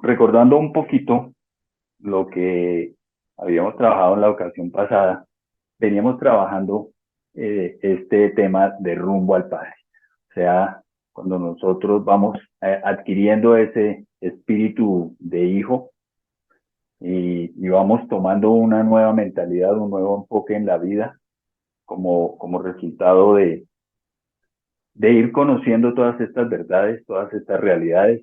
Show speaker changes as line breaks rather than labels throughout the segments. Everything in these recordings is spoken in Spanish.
recordando un poquito lo que habíamos trabajado en la ocasión pasada, veníamos trabajando este tema de rumbo al Padre. O sea, cuando nosotros vamos adquiriendo ese espíritu de hijo y vamos tomando una nueva mentalidad, un nuevo enfoque en la vida como resultado de ir conociendo todas estas verdades, todas estas realidades,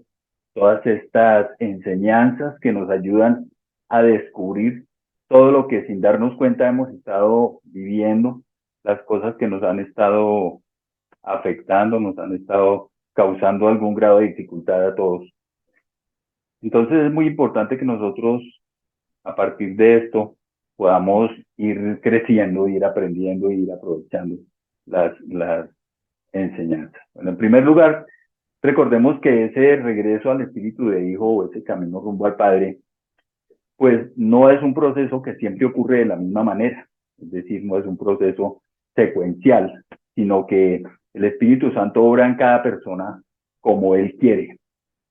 todas estas enseñanzas que nos ayudan a descubrir todo lo que sin darnos cuenta hemos estado viviendo, las cosas que nos han estado afectando, nos han estado causando algún grado de dificultad a todos. Entonces es muy importante que nosotros a partir de esto podamos ir creciendo, ir aprendiendo, ir aprovechando las enseñanzas. Bueno, en primer lugar, recordemos que ese regreso al espíritu de hijo o ese camino rumbo al Padre, pues no es un proceso que siempre ocurre de la misma manera, es decir, no es un proceso secuencial, sino que el Espíritu Santo obra en cada persona como Él quiere.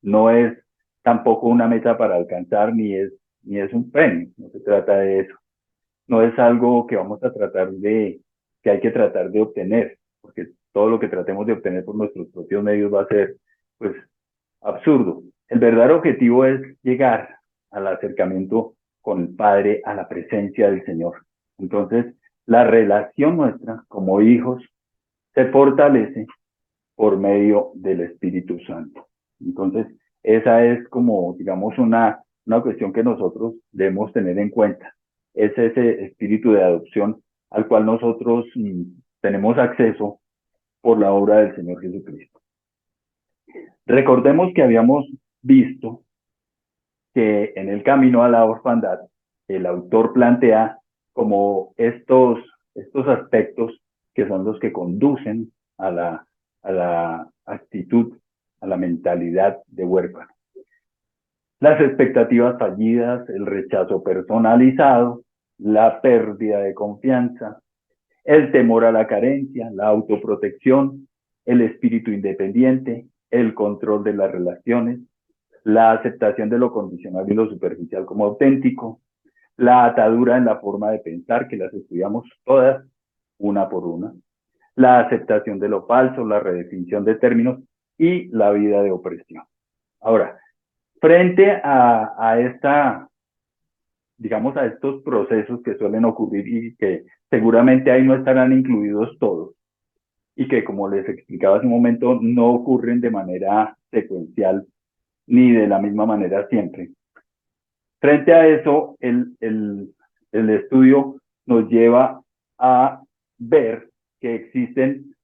No es tampoco una meta para alcanzar ni es un premio, no se trata de eso. No es algo que vamos a tratar que hay que tratar de obtener, porque todo lo que tratemos de obtener por nuestros propios medios va a ser, pues, absurdo. El verdadero objetivo es llegar al acercamiento con el Padre, a la presencia del Señor. Entonces, la relación nuestra como hijos se fortalece por medio del Espíritu Santo. Entonces, esa es como, digamos, una cuestión que nosotros debemos tener en cuenta. Es ese espíritu de adopción al cual nosotros tenemos acceso por la obra del Señor Jesucristo. Recordemos que habíamos visto que en el camino a la orfandad, el autor plantea como estos aspectos que son los que conducen a la actitud, a la mentalidad de huérfano. Las expectativas fallidas, el rechazo personalizado, la pérdida de confianza, el temor a la carencia, la autoprotección, el espíritu independiente, el control de las relaciones, la aceptación de lo condicional y lo superficial como auténtico, la atadura en la forma de pensar, que las estudiamos todas, una por una, la aceptación de lo falso, la redefinición de términos y la vida de opresión. Ahora, frente a esta, digamos, a estos procesos que suelen ocurrir y que seguramente ahí no estarán incluidos todos, y que, como les explicaba hace un momento, no ocurren de manera secuencial ni de la misma manera siempre. Frente a eso, el estudio nos lleva a ver que existen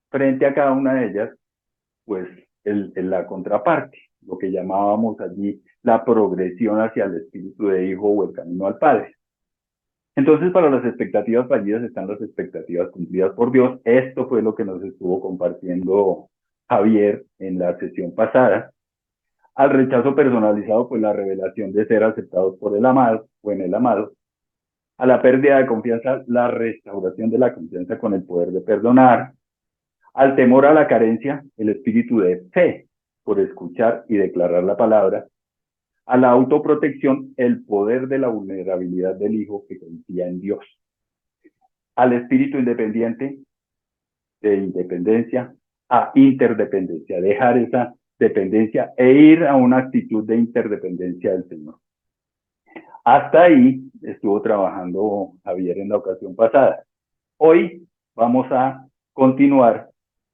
frente a cada una de ellas, pues la contraparte, lo que llamábamos allí la progresión hacia el espíritu de hijo o el camino al Padre. Entonces, para las expectativas fallidas están las expectativas cumplidas por Dios. Esto fue lo que nos estuvo compartiendo Javier en la sesión pasada. Al rechazo personalizado, pues la revelación de ser aceptados por el amado o en el amado. A la pérdida de confianza, la restauración de la confianza con el poder de perdonar. Al temor a la carencia, el espíritu de fe por escuchar y declarar la palabra. A la autoprotección, el poder de la vulnerabilidad del hijo que confía en Dios. Al espíritu independiente, de independencia a interdependencia, dejar esa dependencia e ir a una actitud de interdependencia del Señor. Hasta ahí estuvo trabajando Javier en la ocasión pasada. Hoy vamos a continuar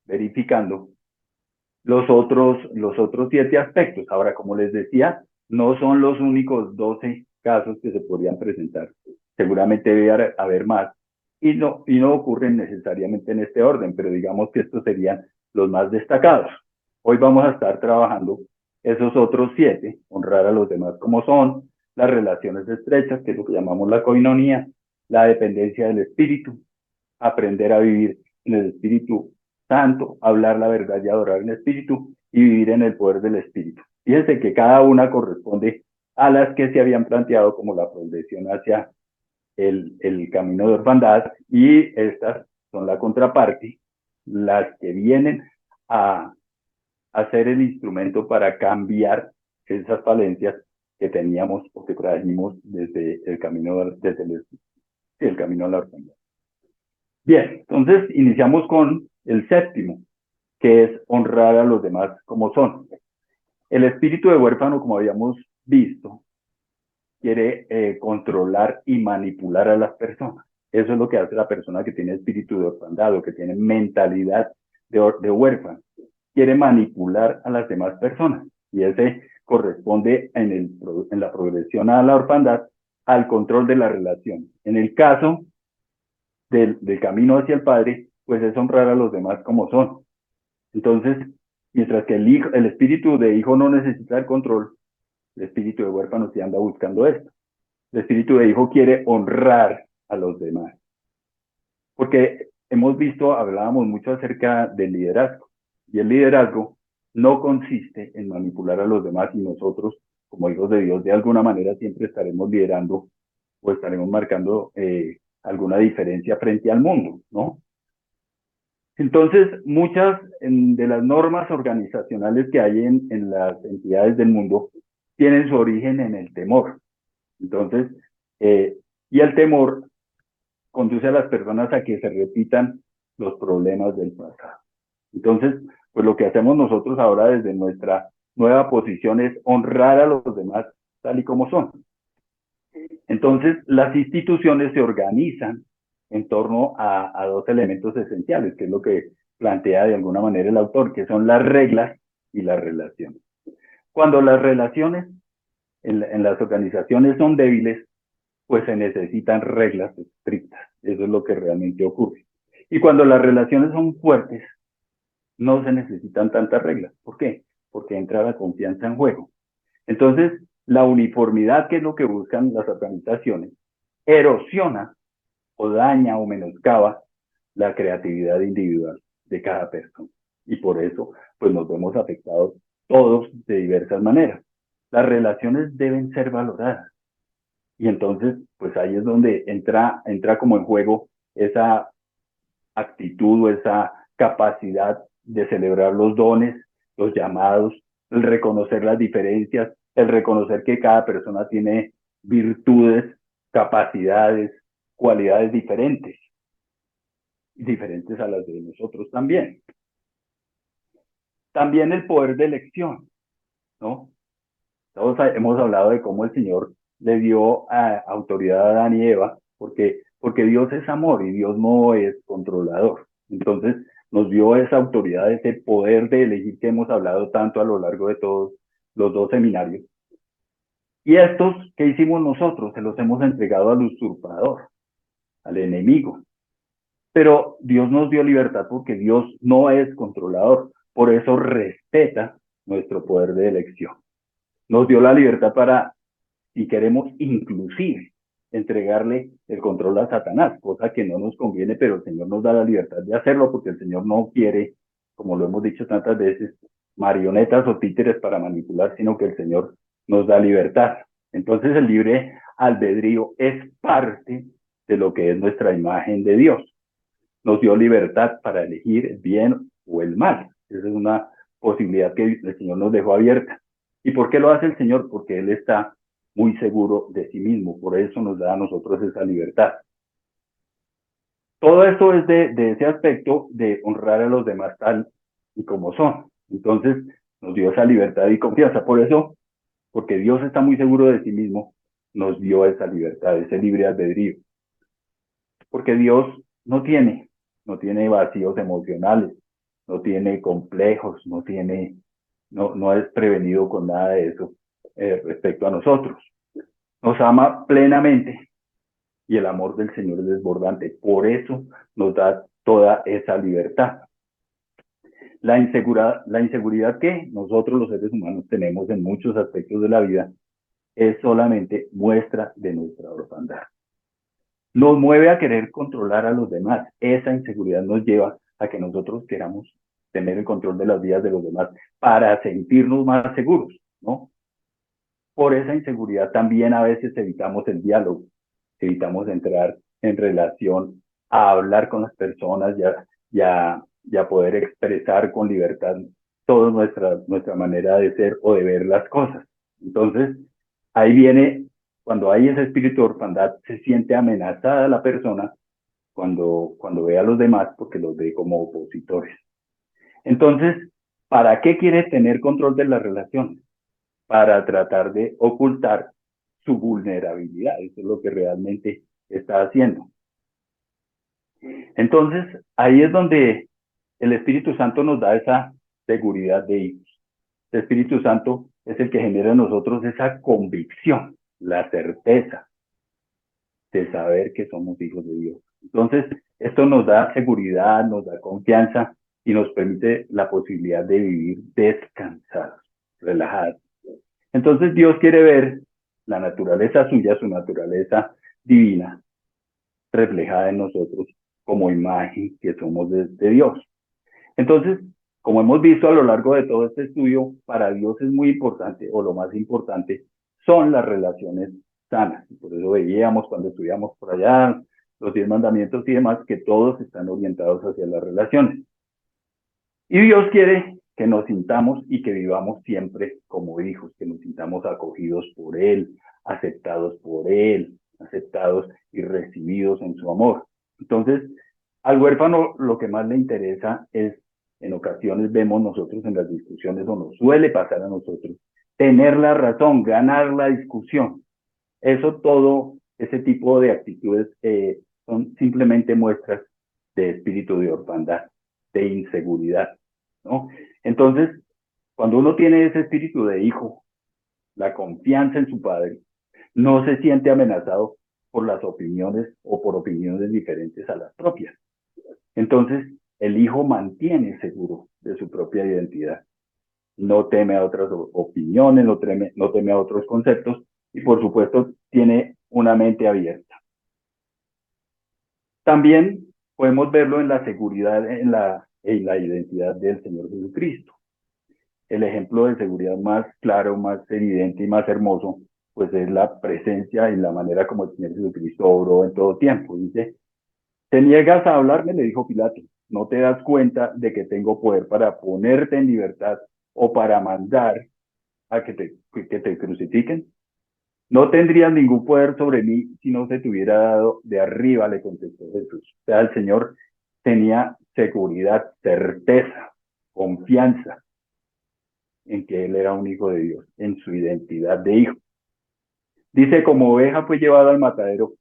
verificando los otros 7 aspectos. Ahora, como les decía, no son los únicos 12 casos que se podrían presentar. Seguramente debe haber más y no ocurren necesariamente en este orden, pero digamos que estos serían los más destacados. Hoy vamos a estar trabajando esos otros 7, honrar a los demás como son, las relaciones estrechas, que es lo que llamamos la coinonía, la dependencia del espíritu, aprender a vivir en el Espíritu Santo, hablar la verdad y adorar en el Espíritu y vivir en el poder del Espíritu. Fíjense que cada una corresponde a las que se habían planteado como la progresión hacia el camino de orfandad, y estas son la contraparte, las que vienen a ser el instrumento para cambiar esas falencias que teníamos o que trajimos desde el camino, el camino a la orfandad. Bien, entonces iniciamos con el séptimo, que es honrar a los demás como son. El espíritu de huérfano, como habíamos visto, quiere controlar y manipular a las personas. Eso es lo que hace la persona que tiene espíritu de orfandad o que tiene mentalidad de huérfano. Quiere manipular a las demás personas. Y ese corresponde en la progresión a la orfandad al control de la relación. En el caso del camino hacia el Padre, pues es honrar a los demás como son. Entonces, mientras que el espíritu de hijo no necesita el control, el espíritu de huérfano sí anda buscando esto. El espíritu de hijo quiere honrar a los demás. Porque hemos visto, hablábamos mucho acerca del liderazgo. Y el liderazgo no consiste en manipular a los demás y nosotros, como hijos de Dios, de alguna manera siempre estaremos liderando o estaremos marcando alguna diferencia frente al mundo, ¿no? Entonces, muchas de las normas organizacionales que hay en las entidades del mundo tienen su origen en el temor. Entonces, y el temor conduce a las personas a que se repitan los problemas del pasado. Entonces, pues lo que hacemos nosotros ahora desde nuestra nueva posición es honrar a los demás tal y como son. Entonces, las instituciones se organizan en torno a dos elementos esenciales, que es lo que plantea de alguna manera el autor, que son las reglas y las relaciones. Cuando las relaciones en las organizaciones son débiles, pues se necesitan reglas estrictas. Eso es lo que realmente ocurre. Y cuando las relaciones son fuertes, no se necesitan tantas reglas. ¿Por qué? Porque entra la confianza en juego. Entonces, la uniformidad, que es lo que buscan las organizaciones, erosiona o daña o menoscaba la creatividad individual de cada persona. Y por eso, pues nos vemos afectados todos de diversas maneras. Las relaciones deben ser valoradas. Y entonces, pues ahí es donde entra como en juego esa actitud o esa capacidad de celebrar los dones, los llamados, el reconocer las diferencias, el reconocer que cada persona tiene virtudes, capacidades, cualidades diferentes a las de nosotros también. También el poder de elección, ¿no? Todos hemos hablado de cómo el Señor le dio autoridad a Adán y Eva, porque Dios es amor y Dios no es controlador. Entonces nos dio esa autoridad, ese poder de elegir que hemos hablado tanto a lo largo de todos los dos seminarios. Y estos que hicimos nosotros, se los hemos entregado al usurpador, al enemigo. Pero Dios nos dio libertad porque Dios no es controlador, por eso respeta nuestro poder de elección. Nos dio la libertad para, si queremos, inclusive entregarle el control a Satanás, cosa que no nos conviene, pero el Señor nos da la libertad de hacerlo porque el Señor no quiere, como lo hemos dicho tantas veces, marionetas o títeres para manipular, sino que el Señor nos da libertad. Entonces el libre albedrío es parte de lo que es nuestra imagen de Dios. Nos dio libertad para elegir el bien o el mal. Esa es una posibilidad que el Señor nos dejó abierta. ¿Y por qué lo hace el Señor? Porque Él está muy seguro de sí mismo, por eso nos da a nosotros esa libertad. Todo esto es de ese aspecto de honrar a los demás tal y como son. Entonces nos dio esa libertad y confianza. Por eso, porque Dios está muy seguro de sí mismo, nos dio esa libertad, ese libre albedrío. Porque Dios no tiene vacíos emocionales, no tiene complejos, no es prevenido con nada de eso respecto a nosotros. Nos ama plenamente y el amor del Señor es desbordante. Por eso nos da toda esa libertad. La inseguridad que nosotros los seres humanos tenemos en muchos aspectos de la vida es solamente muestra de nuestra orfandad. Nos mueve a querer controlar a los demás. Esa inseguridad nos lleva a que nosotros queramos tener el control de las vidas de los demás para sentirnos más seguros, ¿no? Por esa inseguridad también a veces evitamos el diálogo, evitamos entrar en relación, a hablar con las personas y a poder expresar con libertad toda nuestra manera de ser o de ver las cosas. Entonces, ahí viene, cuando hay ese espíritu de orfandad, se siente amenazada la persona cuando ve a los demás porque los ve como opositores. Entonces, ¿para qué quiere tener control de las relaciones? Para tratar de ocultar su vulnerabilidad. Eso es lo que realmente está haciendo. Entonces, ahí es donde el Espíritu Santo nos da esa seguridad de hijos. El Espíritu Santo es el que genera en nosotros esa convicción, la certeza de saber que somos hijos de Dios. Entonces, esto nos da seguridad, nos da confianza y nos permite la posibilidad de vivir descansados, relajados. Entonces, Dios quiere ver la naturaleza suya, su naturaleza divina, reflejada en nosotros como imagen que somos de Dios. Entonces, como hemos visto a lo largo de todo este estudio, para Dios es muy importante, o lo más importante, son las relaciones sanas. Por eso veíamos cuando estudiamos por allá los 10 mandamientos y demás, que todos están orientados hacia las relaciones. Y Dios quiere que nos sintamos y que vivamos siempre como hijos, que nos sintamos acogidos por Él, aceptados por Él, aceptados y recibidos en su amor. Entonces, al huérfano lo que más le interesa es, en ocasiones vemos nosotros en las discusiones, o nos suele pasar a nosotros, tener la razón, ganar la discusión. Eso todo, ese tipo de actitudes son simplemente muestras de espíritu de orfandad, de inseguridad, ¿no? Entonces, cuando uno tiene ese espíritu de hijo, la confianza en su padre, no se siente amenazado por las opiniones o por opiniones diferentes a las propias. Entonces, el hijo mantiene seguro de su propia identidad. No teme a otras opiniones, no teme a otros conceptos y, por supuesto, tiene una mente abierta. También podemos verlo en la seguridad, en la identidad del Señor Jesucristo. El ejemplo de seguridad más claro, más evidente y más hermoso, pues es la presencia y la manera como el Señor Jesucristo obró en todo tiempo. Dice, ¿te niegas a hablarme? Le dijo Pilato. ¿No te das cuenta de que tengo poder para ponerte en libertad o para mandar a que te crucifiquen? No tendrías ningún poder sobre mí si no se te hubiera dado de arriba, le contestó Jesús. O sea, el Señor tenía seguridad, certeza, confianza en que Él era un hijo de Dios, en su identidad de hijo. Dice, como oveja fue llevada al matadero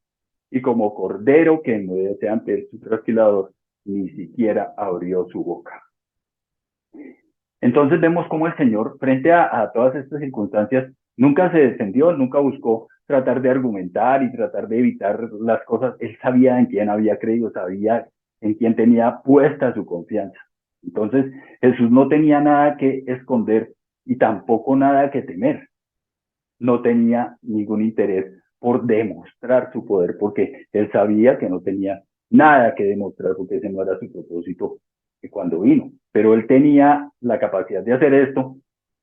y como cordero que no desea ante su trasquilador, ni siquiera abrió su boca. Entonces vemos cómo el Señor, frente a todas estas circunstancias, nunca se defendió, nunca buscó tratar de argumentar y tratar de evitar las cosas. Él sabía en quién había creído, sabía en quién tenía puesta su confianza. Entonces Jesús no tenía nada que esconder y tampoco nada que temer. No tenía ningún interés por demostrar su poder, porque él sabía que no tenía nada que demostrar, porque ese no era su propósito cuando vino. Pero él tenía la capacidad de hacer esto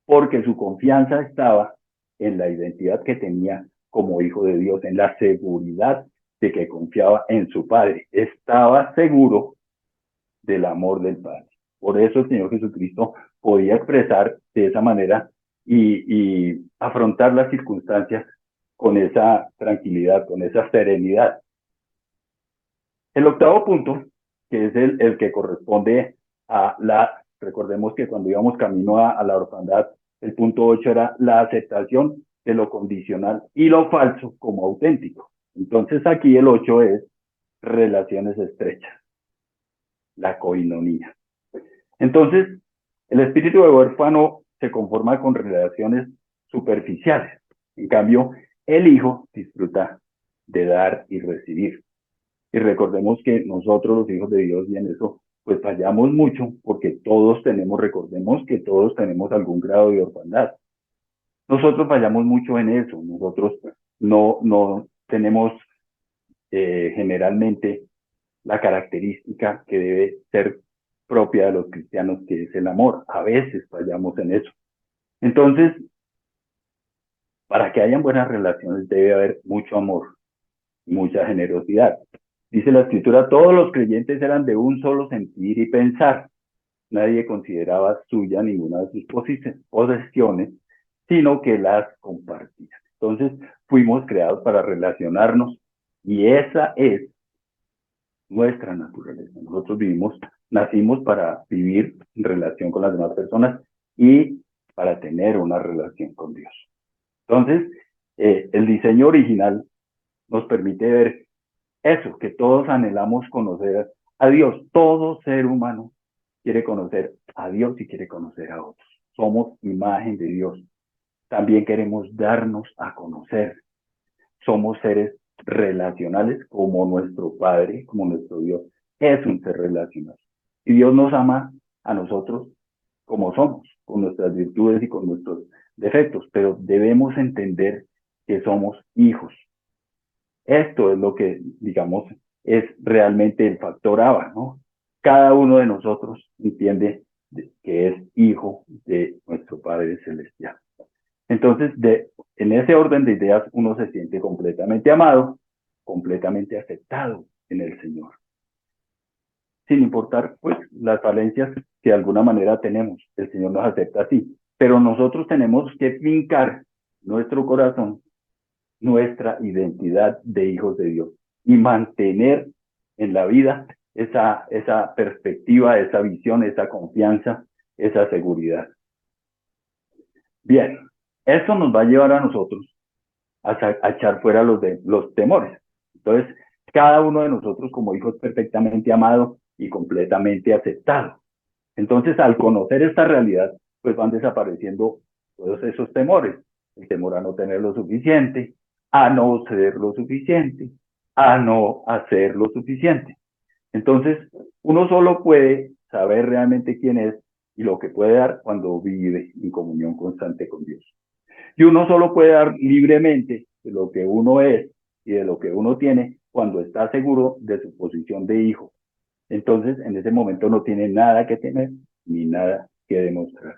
porque su confianza estaba en la identidad que tenía como hijo de Dios, en la seguridad de que confiaba en su Padre. Estaba seguro del amor del Padre. Por eso el Señor Jesucristo podía expresar de esa manera y afrontar las circunstancias con esa tranquilidad, con esa serenidad. El octavo punto, que es el que corresponde a recordemos que cuando íbamos camino a la orfandad, el punto 8 era la aceptación de lo condicional y lo falso como auténtico. Entonces aquí el 8 es relaciones estrechas, la coinonía. Entonces, el espíritu de huérfano se conforma con relaciones superficiales. En cambio, el hijo disfruta de dar y recibir. Y recordemos que nosotros, los hijos de Dios, y en eso, pues fallamos mucho, porque recordemos que todos tenemos algún grado de orfandad. Nosotros fallamos mucho en eso. Nosotros no tenemos generalmente la característica que debe ser propia de los cristianos, que es el amor. A veces fallamos en eso. Entonces, para que hayan buenas relaciones debe haber mucho amor, mucha generosidad. Dice la Escritura, todos los creyentes eran de un solo sentir y pensar. Nadie consideraba suya ninguna de sus posesiones, sino que las compartían. Entonces, fuimos creados para relacionarnos y esa es nuestra naturaleza. Nosotros nacimos para vivir en relación con las demás personas y para tener una relación con Dios. Entonces, el diseño original nos permite ver eso, que todos anhelamos conocer a Dios. Todo ser humano quiere conocer a Dios y quiere conocer a otros. Somos imagen de Dios. También queremos darnos a conocer. Somos seres relacionales como nuestro Padre, como nuestro Dios. Es un ser relacional. Y Dios nos ama a nosotros como somos, con nuestras virtudes y con nuestros defectos, pero debemos entender que somos hijos. Esto es lo que, digamos, es realmente el factor ABA, ¿no? Cada uno de nosotros entiende que es hijo de nuestro Padre Celestial. Entonces, en ese orden de ideas, uno se siente completamente amado, completamente aceptado en el Señor, sin importar, pues, las falencias que de alguna manera tenemos. El Señor nos acepta así, pero nosotros tenemos que fincar nuestro corazón, nuestra identidad de hijos de Dios y mantener en la vida esa perspectiva, esa visión, esa confianza, esa seguridad. Bien, eso nos va a llevar a nosotros a echar fuera los temores. Entonces, cada uno de nosotros como hijos perfectamente amado y completamente aceptado. Entonces, al conocer esta realidad, pues van desapareciendo todos esos temores. El temor a no tener lo suficiente, a no ser lo suficiente, a no hacer lo suficiente. Entonces, uno solo puede saber realmente quién es y lo que puede dar cuando vive en comunión constante con Dios. Y uno solo puede dar libremente de lo que uno es y de lo que uno tiene cuando está seguro de su posición de hijo. Entonces, en ese momento no tiene nada que temer ni nada que demostrar.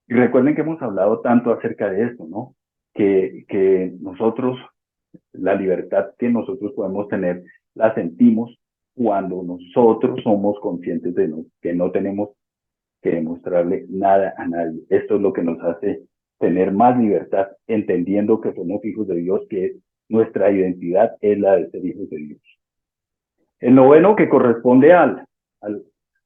Y recuerden que hemos hablado tanto acerca de esto, ¿no? Que nosotros, la libertad que nosotros podemos tener, la sentimos cuando nosotros somos conscientes de que no tenemos que demostrarle nada a nadie. Esto es lo que nos hace tener más libertad, entendiendo que somos hijos de Dios, que nuestra identidad es la de ser hijos de Dios. El noveno, que corresponde al,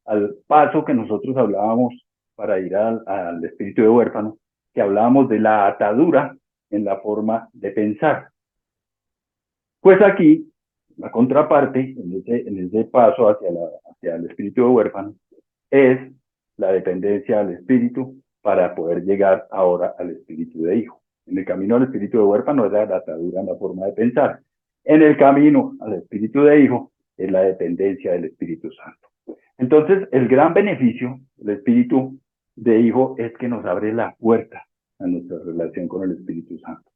al paso que nosotros hablábamos para ir al espíritu de huérfano, que hablábamos de la atadura en la forma de pensar. Pues aquí, la contraparte, en ese paso hacia el espíritu de huérfano, es la dependencia al espíritu para poder llegar ahora al espíritu de hijo. En el camino al espíritu de huérfano es la atadura en la forma de pensar. En el camino al espíritu de hijo es la dependencia del Espíritu Santo. Entonces, el gran beneficio del espíritu de hijo es que nos abre la puerta a nuestra relación con el Espíritu Santo.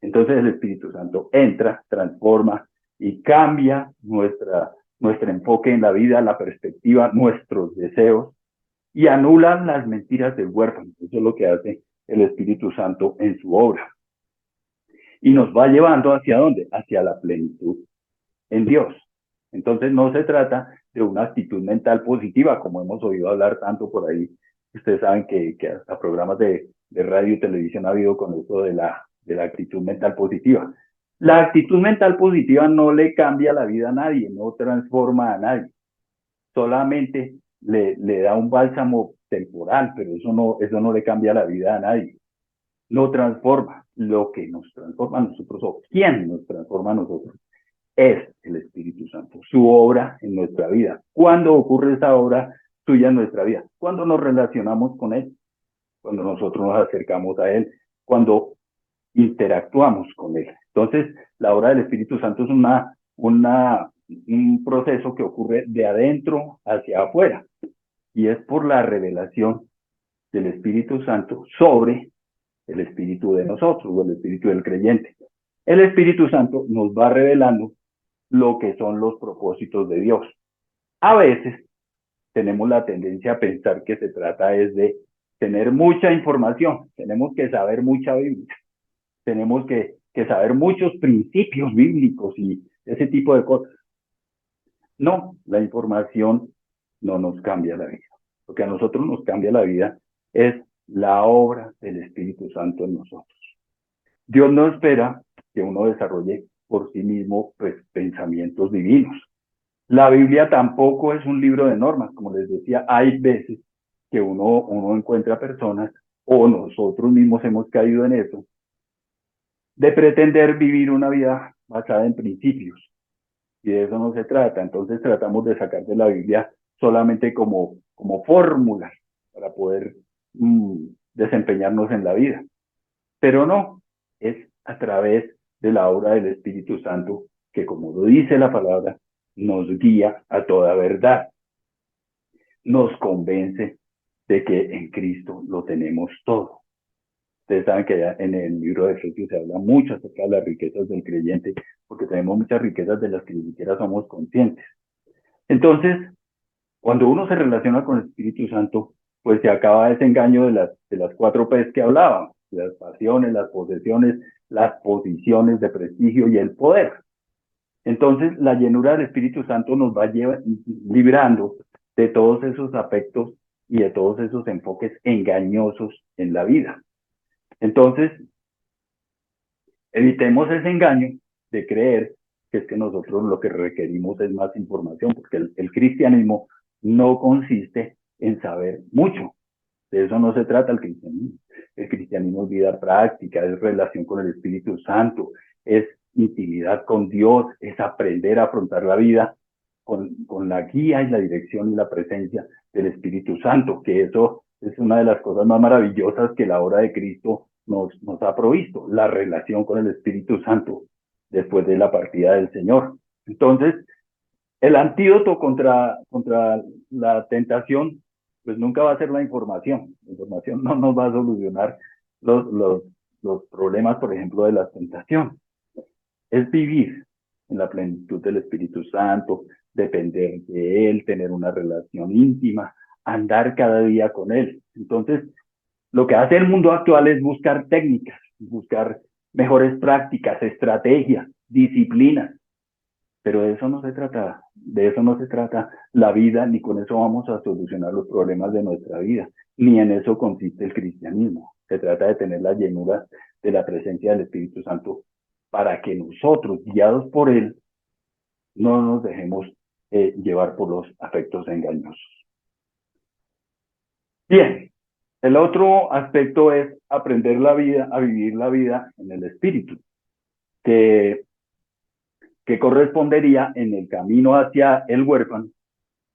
Entonces el Espíritu Santo entra, transforma y cambia nuestro enfoque en la vida, la perspectiva, nuestros deseos y anula las mentiras del huérfano. Eso es lo que hace el Espíritu Santo en su obra. Y nos va llevando ¿hacia dónde? Hacia la plenitud en Dios. Entonces no se trata de una actitud mental positiva, como hemos oído hablar tanto por ahí. Ustedes saben que hasta programas de radio y televisión ha habido con esto de la actitud mental positiva. La actitud mental positiva no le cambia la vida a nadie, no transforma a nadie. Solamente le da un bálsamo temporal, pero eso no le cambia la vida a nadie. No transforma. Lo que nos transforma a nosotros, o quién nos transforma a nosotros, es el Espíritu Santo, su obra en nuestra vida. ¿Cuándo ocurre esa obra suya en nuestra vida? Cuando nos relacionamos con Él, cuando nosotros nos acercamos a Él, cuando interactuamos con Él. Entonces, la obra del Espíritu Santo es un proceso que ocurre de adentro hacia afuera, y es por la revelación del Espíritu Santo sobre el espíritu de nosotros, o el espíritu del creyente. El Espíritu Santo nos va revelando lo que son los propósitos de Dios. A veces tenemos la tendencia a pensar que se trata es de tener mucha información, tenemos que saber mucha Biblia, tenemos que saber muchos principios bíblicos y ese tipo de cosas. No, la información no nos cambia la vida. Lo que a nosotros nos cambia la vida es la obra del Espíritu Santo en nosotros. Dios no espera que uno desarrolle por sí mismo pues, pensamientos divinos. La Biblia tampoco es un libro de normas, como les decía, hay veces que uno encuentra personas, o nosotros mismos hemos caído en eso, de pretender vivir una vida basada en principios, y de eso no se trata. Entonces tratamos de sacar de la Biblia solamente como fórmulas para poder desempeñarnos en la vida. Pero no, es a través de la obra del Espíritu Santo que, como lo dice la palabra, nos guía a toda verdad, nos convence de que en Cristo lo tenemos todo. Ustedes saben que ya en el libro de Efesios se habla mucho acerca de las riquezas del creyente, porque tenemos muchas riquezas de las que ni siquiera somos conscientes. Entonces, cuando uno se relaciona con el Espíritu Santo, pues se acaba ese engaño de las 4 P's que hablaban, las pasiones, las posesiones, las posiciones de prestigio y el poder. Entonces, la llenura del Espíritu Santo nos va librando de todos esos aspectos y de todos esos enfoques engañosos en la vida. Entonces, evitemos ese engaño de creer que es que nosotros lo que requerimos es más información, porque el cristianismo no consiste en saber mucho. De eso no se trata el cristianismo. El cristianismo es vida práctica, es relación con el Espíritu Santo, es intimidad con Dios, es aprender a afrontar la vida con la guía y la dirección y la presencia del Espíritu Santo, que eso es una de las cosas más maravillosas que la obra de Cristo nos ha provisto, la relación con el Espíritu Santo después de la partida del Señor. Entonces, el antídoto contra la tentación, pues nunca va a ser la información. La información no nos va a solucionar los problemas, por ejemplo, de la tentación. Es vivir en la plenitud del Espíritu Santo, depender de Él, tener una relación íntima, andar cada día con Él. Entonces, lo que hace el mundo actual es buscar técnicas, buscar mejores prácticas, estrategias, disciplinas, pero de eso no se trata, de eso no se trata la vida, ni con eso vamos a solucionar los problemas de nuestra vida, ni en eso consiste el cristianismo. Se trata de tener la llenura de la presencia del Espíritu Santo para que nosotros, guiados por Él, no nos dejemos llevar por los afectos engañosos. Bien, el otro aspecto es aprender la vida, a vivir la vida en el Espíritu, que correspondería en el camino hacia el huérfano,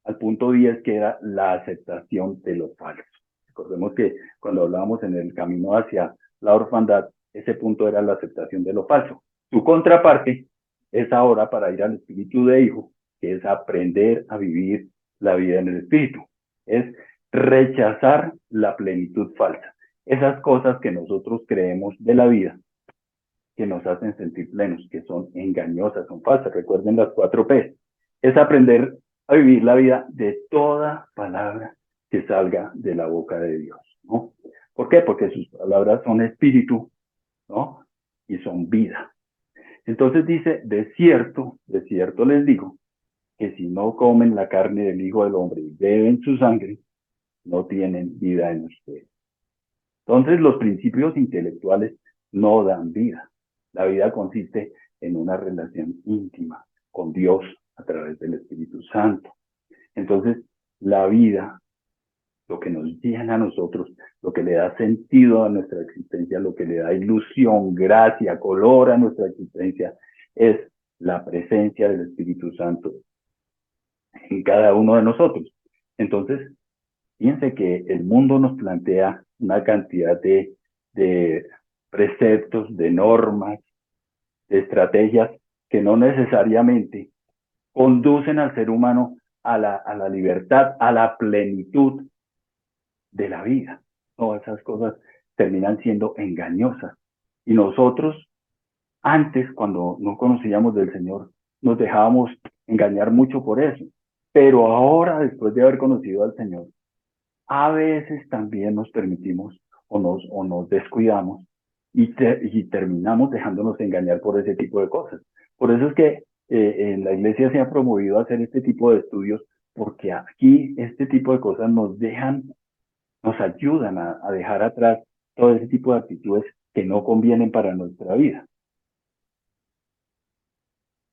al punto 10, que era la aceptación de lo falso. Recordemos que cuando hablábamos en el camino hacia la orfandad, ese punto era la aceptación de lo falso. Su contraparte es ahora para ir al espíritu de hijo, que es aprender a vivir la vida en el espíritu. Es rechazar la plenitud falsa. Esas cosas que nosotros creemos de la vida, que nos hacen sentir plenos, que son engañosas, son falsas. Recuerden las 4P. Es aprender a vivir la vida de toda palabra que salga de la boca de Dios, ¿no? ¿Por qué? Porque sus palabras son espíritu, ¿no? Y son vida. Entonces dice, de cierto les digo, que si no comen la carne del Hijo del Hombre y beben su sangre, no tienen vida en ustedes. Entonces los principios intelectuales no dan vida. La vida consiste en una relación íntima con Dios a través del Espíritu Santo. Entonces, la vida, lo que nos llena a nosotros, lo que le da sentido a nuestra existencia, lo que le da ilusión, gracia, color a nuestra existencia, es la presencia del Espíritu Santo en cada uno de nosotros. Entonces, fíjense que el mundo nos plantea una cantidad de preceptos, de normas, de estrategias que no necesariamente conducen al ser humano a la libertad, a la plenitud de la vida. No, esas cosas terminan siendo engañosas. Y nosotros, antes, cuando no conocíamos del Señor, nos dejábamos engañar mucho por eso. Pero ahora, después de haber conocido al Señor, a veces también nos permitimos o nos descuidamos y terminamos dejándonos engañar por ese tipo de cosas. Por eso es que en la iglesia se ha promovido hacer este tipo de estudios, porque aquí este tipo de cosas nos dejan nos ayudan a dejar atrás todo ese tipo de actitudes que no convienen para nuestra vida.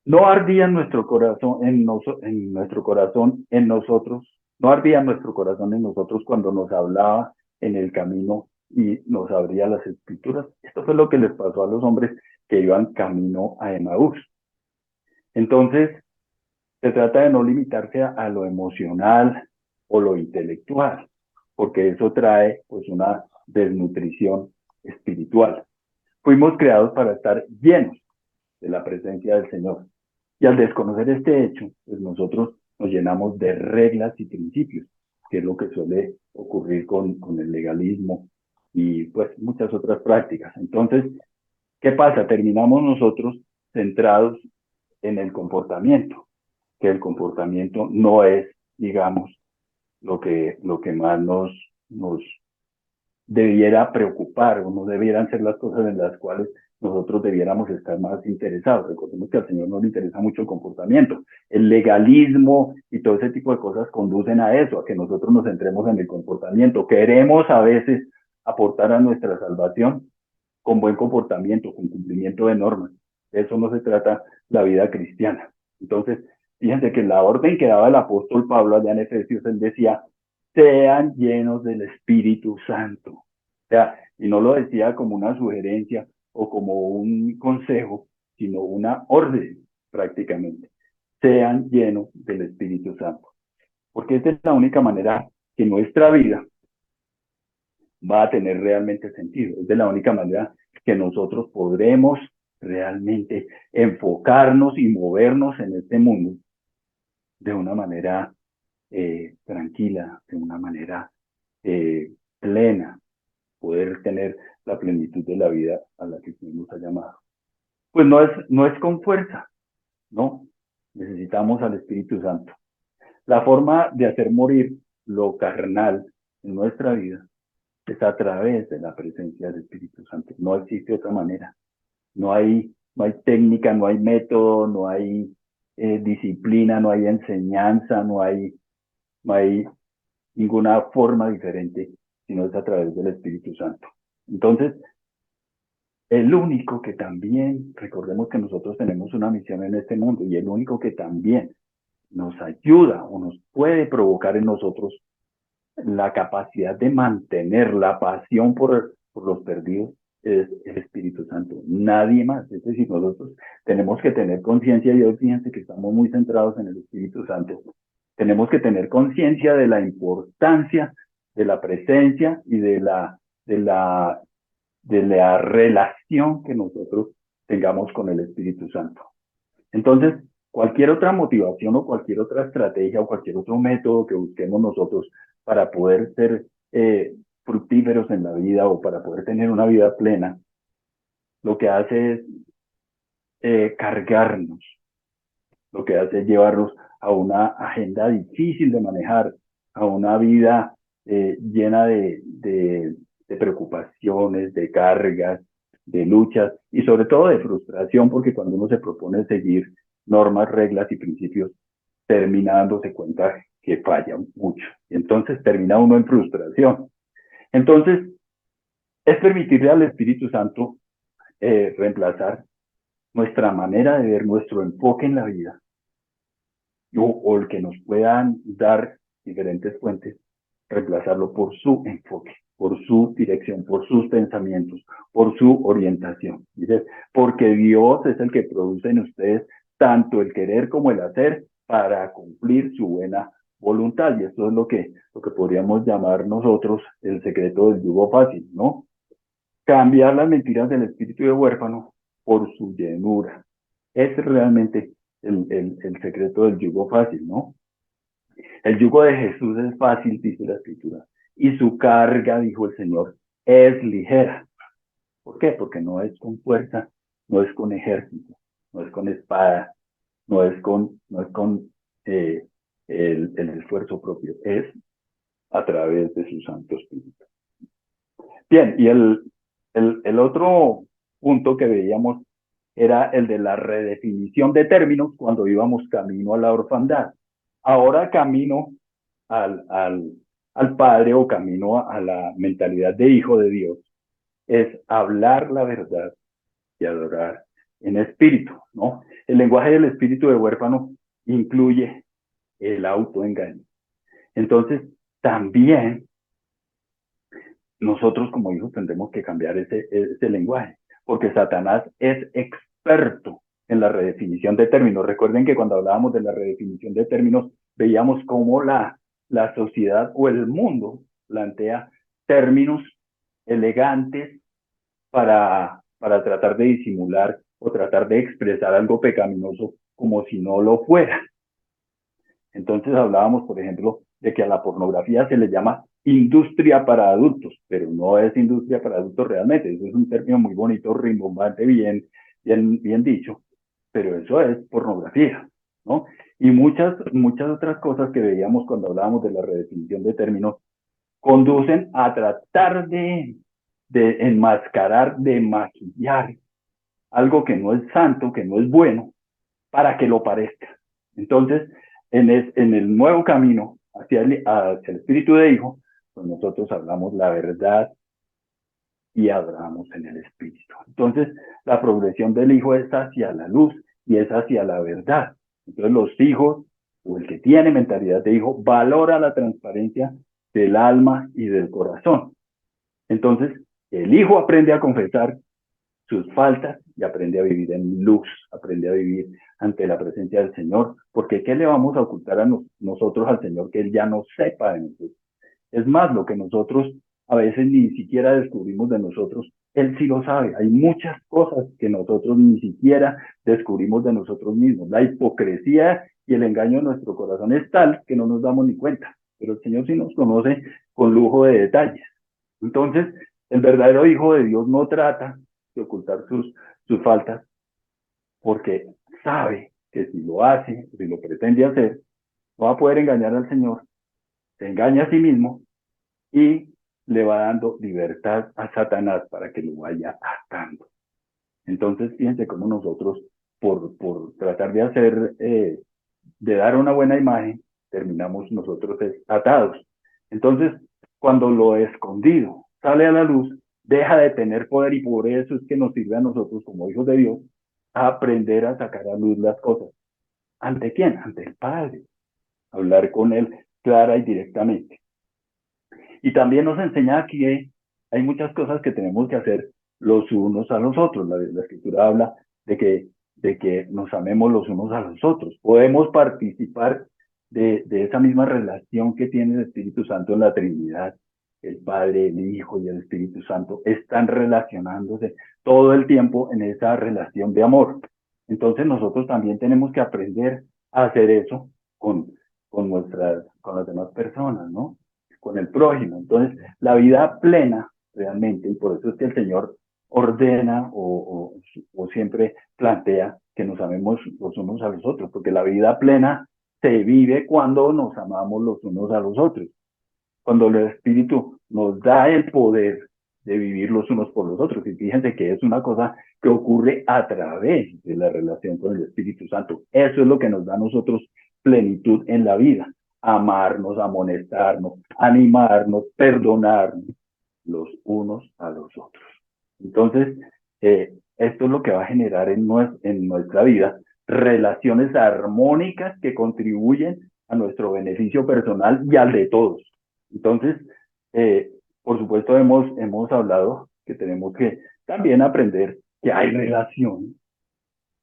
No ardía nuestro corazón en nuestro corazón en nosotros, no ardía nuestro corazón en nosotros cuando nos hablaba en el camino y nos abría las escrituras. Esto fue lo que les pasó a los hombres que iban camino a Emaús. Entonces, se trata de no limitarse a lo emocional o lo intelectual, porque eso trae pues una desnutrición espiritual. Fuimos creados para estar llenos de la presencia del Señor. Y al desconocer este hecho, pues nosotros nos llenamos de reglas y principios, que es lo que suele ocurrir con el legalismo y pues muchas otras prácticas. Entonces, ¿qué pasa? Terminamos nosotros centrados en el comportamiento, que el comportamiento no es, digamos, lo que más nos debiera preocupar o no debieran ser las cosas en las cuales nosotros debiéramos estar más interesados. Recordemos que al Señor no le interesa mucho el comportamiento. El legalismo y todo ese tipo de cosas conducen a eso, a que nosotros nos centremos en el comportamiento. Queremos a veces aportar a nuestra salvación con buen comportamiento, con cumplimiento de normas. De eso no se trata la vida cristiana. Entonces, fíjense que la orden que daba el apóstol Pablo allá en Efesios, él decía, sean llenos del Espíritu Santo. O sea, y no lo decía como una sugerencia o como un consejo, sino una orden prácticamente. Sean llenos del Espíritu Santo. Porque esta es la única manera que nuestra vida va a tener realmente sentido. Es de la única manera que nosotros podremos realmente enfocarnos y movernos en este mundo de una manera tranquila, de una manera plena, poder tener la plenitud de la vida a la que Dios nos ha llamado. Pues no es con fuerza, ¿no? Necesitamos al Espíritu Santo. La forma de hacer morir lo carnal en nuestra vida es a través de la presencia del Espíritu Santo. No existe otra manera. No hay técnica, no hay método, no hay disciplina, no hay enseñanza, no hay ninguna forma diferente, sino es a través del Espíritu Santo. Entonces, el único que también, recordemos que nosotros tenemos una misión en este mundo, y el único que también nos ayuda o nos puede provocar en nosotros la capacidad de mantener la pasión por los perdidos es el Espíritu Santo, nadie más. Es decir, nosotros tenemos que tener conciencia, y hoy fíjense que estamos muy centrados en el Espíritu Santo, tenemos que tener conciencia de la importancia de la presencia y de la relación que nosotros tengamos con el Espíritu Santo. Entonces, cualquier otra motivación o cualquier otra estrategia o cualquier otro método que busquemos nosotros para poder ser fructíferos en la vida o para poder tener una vida plena, lo que hace es cargarnos, lo que hace es llevarnos a una agenda difícil de manejar, a una vida llena de preocupaciones, de cargas, de luchas y sobre todo de frustración, porque cuando uno se propone seguir normas, reglas y principios, termina dándose cuenta que falla mucho. Y entonces termina uno en frustración. Entonces, es permitirle al Espíritu Santo reemplazar nuestra manera de ver, nuestro enfoque en la vida, o el que nos puedan dar diferentes fuentes, reemplazarlo por su enfoque, por su dirección, por sus pensamientos, por su orientación. Dice, porque Dios es el que produce en ustedes tanto el querer como el hacer para cumplir su buena voluntad. Y esto es lo que podríamos llamar nosotros el secreto del yugo fácil, ¿no? Cambiar las mentiras del espíritu de huérfano por su llenura. Ese es realmente el secreto del yugo fácil, ¿no? El yugo de Jesús es fácil, dice la Escritura, y su carga, dijo el Señor, es ligera. ¿Por qué? Porque no es con fuerza, no es con ejército, no es con espada, no es con el esfuerzo propio, es a través de su Santo Espíritu. Bien, y el otro punto que veíamos era el de la redefinición de términos cuando íbamos camino a la orfandad. Ahora camino al al Padre o camino a la mentalidad de hijo de Dios es hablar la verdad y adorar en espíritu, ¿no? El lenguaje del espíritu de huérfano incluye el autoengaño. Entonces, también nosotros como hijos tendremos que cambiar ese lenguaje, porque Satanás es experto en la redefinición de términos. Recuerden que cuando hablábamos de la redefinición de términos, veíamos cómo la sociedad o el mundo plantea términos elegantes para tratar de disimular o tratar de expresar algo pecaminoso como si no lo fuera. Entonces hablábamos, por ejemplo, de que a la pornografía se le llama industria para adultos, pero no es industria para adultos realmente. Eso es un término muy bonito, rimbombante, bien dicho, pero eso es pornografía, ¿no? Y muchas otras cosas que veíamos cuando hablábamos de la redefinición de términos conducen a tratar de enmascarar, de maquillar algo que no es santo, que no es bueno, para que lo parezca. Entonces, en el nuevo camino hacia el espíritu de hijo, pues nosotros hablamos la verdad y adoramos en el espíritu. Entonces, la progresión del hijo es hacia la luz y es hacia la verdad. Entonces, los hijos, o el que tiene mentalidad de hijo, valora la transparencia del alma y del corazón. Entonces, el hijo aprende a confesar sus faltas y aprende a vivir en luz, aprende a vivir ante la presencia del Señor, porque ¿qué le vamos a ocultar a nosotros al Señor que Él ya no sepa de nosotros? Es más, lo que nosotros a veces ni siquiera descubrimos de nosotros, Él sí lo sabe. Hay muchas cosas que nosotros ni siquiera descubrimos de nosotros mismos. La hipocresía y el engaño de nuestro corazón es tal que no nos damos ni cuenta, pero el Señor sí nos conoce con lujo de detalles. Entonces, el verdadero Hijo de Dios no trata de ocultar sus faltas, porque sabe que si lo hace, si lo pretende hacer, no va a poder engañar al Señor, se engaña a sí mismo y le va dando libertad a Satanás para que lo vaya atando. Entonces, fíjense cómo nosotros, por tratar de hacer, de dar una buena imagen, terminamos nosotros atados. Entonces, cuando lo escondido sale a la luz, deja de tener poder y por eso es que nos sirve a nosotros como hijos de Dios a aprender a sacar a luz las cosas. ¿Ante quién? Ante el Padre. Hablar con Él clara y directamente. Y también nos enseña que hay muchas cosas que tenemos que hacer los unos a los otros. La escritura habla de que nos amemos los unos a los otros. Podemos participar de esa misma relación que tiene el Espíritu Santo en la Trinidad. El Padre, el Hijo y el Espíritu Santo están relacionándose todo el tiempo en esa relación de amor. Entonces nosotros también tenemos que aprender a hacer eso con las demás personas, ¿no? Con el prójimo. Entonces, la vida plena realmente, y por eso es que el Señor ordena o siempre plantea que nos amemos los unos a los otros, porque la vida plena se vive cuando nos amamos los unos a los otros, cuando el Espíritu nos da el poder de vivir los unos por los otros. Y fíjense que es una cosa que ocurre a través de la relación con el Espíritu Santo. Eso es lo que nos da a nosotros plenitud en la vida. Amarnos, amonestarnos, animarnos, perdonarnos los unos a los otros. Entonces, esto es lo que va a generar en nuestra vida relaciones armónicas que contribuyen a nuestro beneficio personal y al de todos. Entonces, por supuesto, hemos hablado que tenemos que también aprender que hay relaciones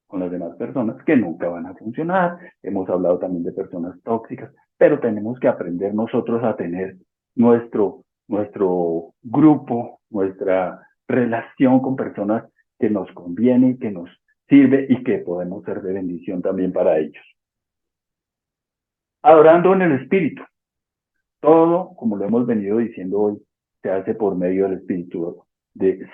con las demás personas que nunca van a funcionar. Hemos hablado también de personas tóxicas, pero tenemos que aprender nosotros a tener nuestro grupo, nuestra relación con personas que nos conviene, que nos sirve y que podemos ser de bendición también para ellos. Adorando en el Espíritu. Todo, como lo hemos venido diciendo hoy, se hace por medio del Espíritu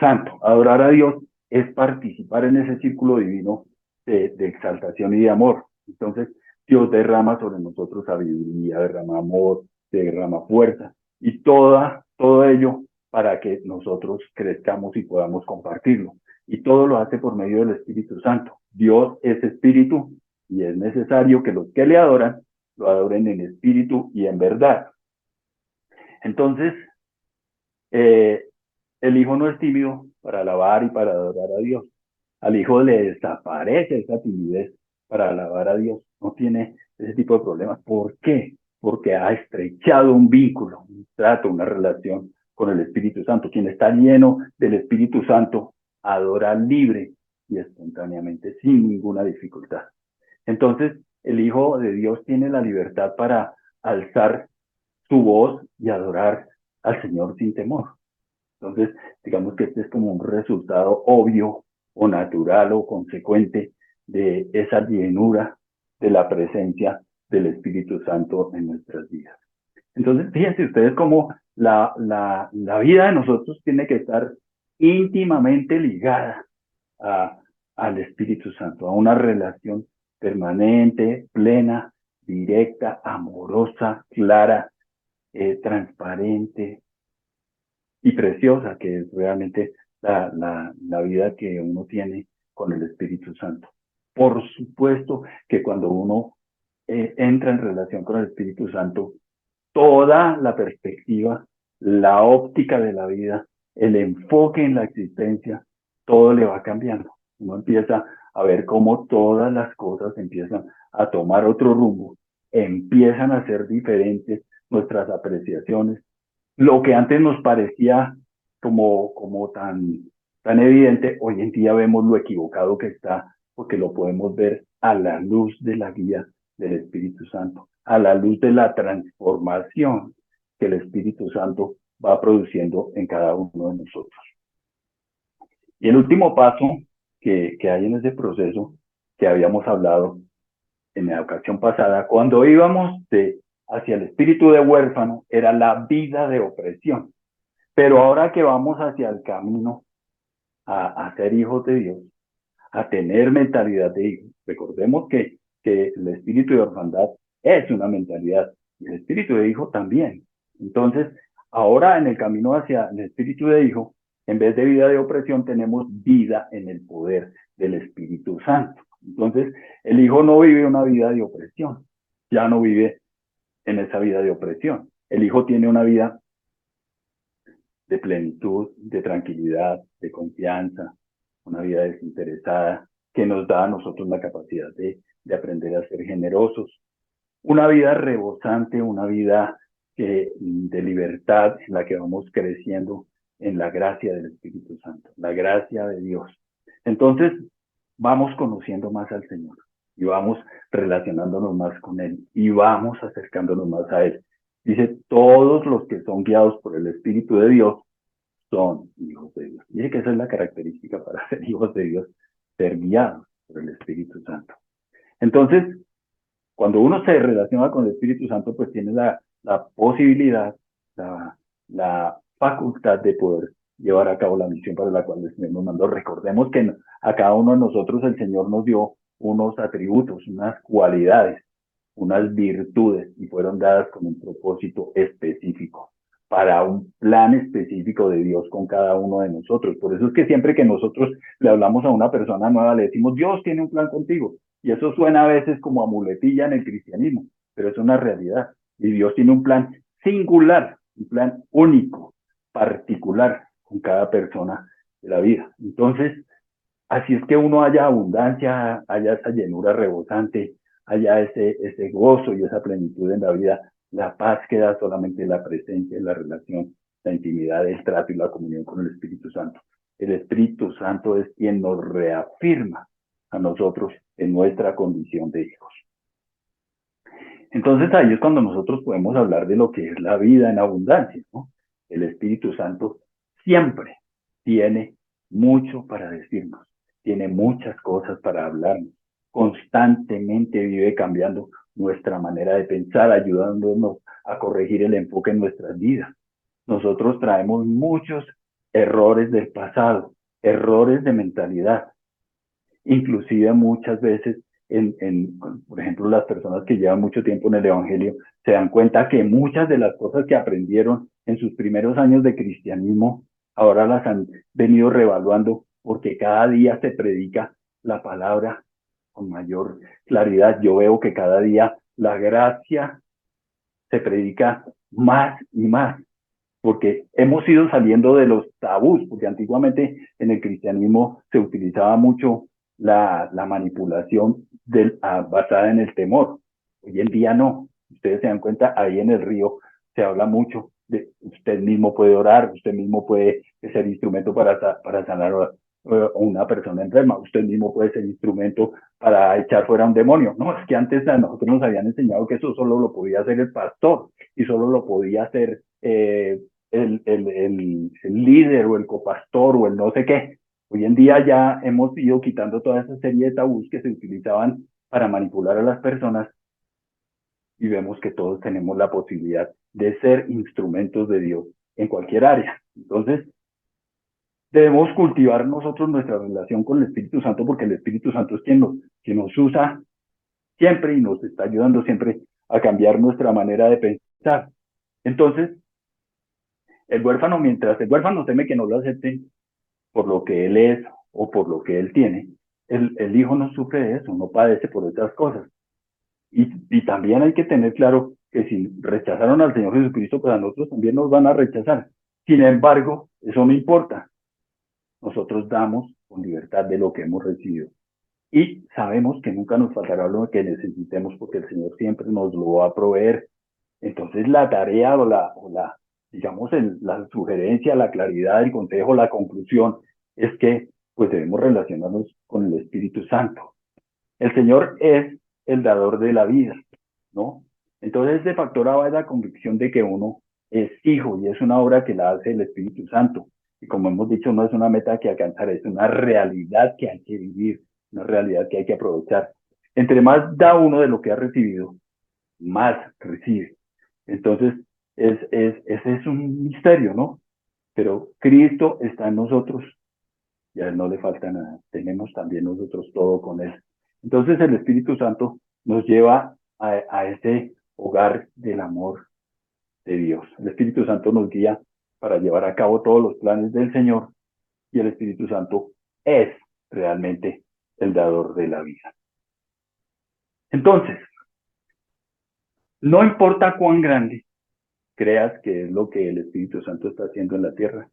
Santo. Adorar a Dios es participar en ese círculo divino de exaltación y de amor. Entonces, Dios derrama sobre nosotros sabiduría, derrama amor, derrama fuerza y todo ello para que nosotros crezcamos y podamos compartirlo. Y todo lo hace por medio del Espíritu Santo. Dios es espíritu y es necesario que los que le adoran lo adoren en espíritu y en verdad. Entonces, eh, el hijo no es tímido para alabar y para adorar a Dios. Al hijo le desaparece esa timidez para alabar a Dios. No tiene ese tipo de problemas. ¿Por qué? Porque ha estrechado un vínculo, un trato, una relación con el Espíritu Santo. Quien está lleno del Espíritu Santo adora libre y espontáneamente, sin ninguna dificultad. Entonces, el Hijo de Dios tiene la libertad para alzar su voz y adorar al Señor sin temor. Entonces, digamos que este es como un resultado obvio o natural o consecuente de esa llenura de la presencia del Espíritu Santo en nuestras vidas. Entonces, fíjense ustedes cómo la vida de nosotros tiene que estar íntimamente ligada a, al Espíritu Santo, a una relación permanente, plena, directa, amorosa, clara, transparente, y preciosa, que es realmente la vida que uno tiene con el Espíritu Santo. Por supuesto que cuando uno entra en relación con el Espíritu Santo, toda la perspectiva, la óptica de la vida, el enfoque en la existencia, todo le va cambiando. Uno empieza a ver cómo todas las cosas empiezan a tomar otro rumbo, empiezan a ser diferentes nuestras apreciaciones, lo que antes nos parecía como tan evidente, hoy en día vemos lo equivocado que está, porque lo podemos ver a la luz de la guía del Espíritu Santo, a la luz de la transformación que el Espíritu Santo va produciendo en cada uno de nosotros. Y el último paso que hay en ese proceso que habíamos hablado en la ocasión pasada, cuando íbamos hacia el espíritu de huérfano, era la vida de opresión. Pero ahora que vamos hacia el camino a ser hijos de Dios, a tener mentalidad de hijos, recordemos que el espíritu de orfandad es una mentalidad, y el espíritu de hijo también. Entonces, ahora en el camino hacia el espíritu de hijo, en vez de vida de opresión, tenemos vida en el poder del Espíritu Santo. Entonces, el hijo no vive una vida de opresión, ya no vive en esa vida de opresión. El hijo tiene una vida de plenitud, de tranquilidad, de confianza, una vida desinteresada que nos da a nosotros la capacidad de aprender a ser generosos, una vida rebosante, una vida de libertad en la que vamos creciendo en la gracia del Espíritu Santo, la gracia de Dios. Entonces, vamos conociendo más al Señor y vamos relacionándonos más con Él y vamos acercándonos más a Él. Dice, todos los que son guiados por el Espíritu de Dios son hijos de Dios. Dice que esa es la característica para ser hijos de Dios, ser guiados por el Espíritu Santo. Entonces, cuando uno se relaciona con el Espíritu Santo, pues tiene la posibilidad, la facultad de poder llevar a cabo la misión para la cual el Señor nos mandó. Recordemos que a cada uno de nosotros el Señor nos dio unos atributos, unas cualidades, unas virtudes, y fueron dadas con un propósito específico, para un plan específico de Dios con cada uno de nosotros. Por eso es que siempre que nosotros le hablamos a una persona nueva, le decimos, Dios tiene un plan contigo. Y eso suena a veces como a muletilla en el cristianismo, pero es una realidad. Y Dios tiene un plan singular, un plan único, particular con cada persona de la vida. Entonces, así es que uno haya abundancia, haya esa llenura rebosante, haya ese gozo y esa plenitud en la vida, la paz que da solamente la presencia, la relación, la intimidad, el trato y la comunión con el Espíritu Santo. El Espíritu Santo es quien nos reafirma a nosotros en nuestra condición de hijos. Entonces ahí es cuando nosotros podemos hablar de lo que es la vida en abundancia, ¿no? El Espíritu Santo siempre tiene mucho para decirnos, tiene muchas cosas para hablarnos, constantemente vive cambiando nuestra manera de pensar, ayudándonos a corregir el enfoque en nuestras vidas. Nosotros traemos muchos errores del pasado, errores de mentalidad, inclusive muchas veces, por ejemplo, las personas que llevan mucho tiempo en el Evangelio se dan cuenta que muchas de las cosas que aprendieron en sus primeros años de cristianismo, ahora las han venido reevaluando porque cada día se predica la palabra con mayor claridad. Yo veo que cada día la gracia se predica más y más. porque hemos ido saliendo de los tabús, porque antiguamente en el cristianismo se utilizaba mucho la manipulación basada en el temor. Hoy en día no. Ustedes se dan cuenta, ahí en el río se habla mucho de usted mismo puede orar, usted mismo puede ser instrumento para sanar a una persona enferma, usted mismo puede ser instrumento para echar fuera un demonio. No, es que antes a nosotros nos habían enseñado que eso solo lo podía hacer el pastor y solo lo podía hacer el líder o el copastor o el no sé qué. Hoy en día ya hemos ido quitando toda esa serie de tabús que se utilizaban para manipular a las personas y vemos que todos tenemos la posibilidad de ser instrumentos de Dios en cualquier área. Entonces, debemos cultivar nosotros nuestra relación con el Espíritu Santo porque el Espíritu Santo es quien nos usa siempre y nos está ayudando siempre a cambiar nuestra manera de pensar. Entonces, el huérfano, mientras el huérfano teme que no lo acepten por lo que él es o por lo que él tiene, el hijo no sufre de eso, no padece por esas cosas. Y también hay que tener claro que si rechazaron al Señor Jesucristo, pues a nosotros también nos van a rechazar. Sin embargo, eso no importa. Nosotros damos con libertad de lo que hemos recibido. Y sabemos que nunca nos faltará lo que necesitemos porque el Señor siempre nos lo va a proveer. Entonces la tarea o digamos, la sugerencia, la claridad, el consejo, la conclusión es que pues debemos relacionarnos con el Espíritu Santo. El Señor es el dador de la vida, ¿no? Entonces este factor es la convicción de que uno es hijo y es una obra que la hace el Espíritu Santo. Y como hemos dicho, no es una meta que alcanzar, es una realidad que hay que vivir, una realidad que hay que aprovechar. Entre más da uno de lo que ha recibido, más recibe. Entonces, ese es un misterio, ¿no? Pero Cristo está en nosotros y a Él no le falta nada. Tenemos también nosotros todo con Él. Entonces, el Espíritu Santo nos lleva a ese hogar del amor de Dios. El Espíritu Santo nos guía para llevar a cabo todos los planes del Señor y el Espíritu Santo es realmente el dador de la vida. Entonces, no importa cuán grande creas que es lo que el Espíritu Santo está haciendo en la tierra,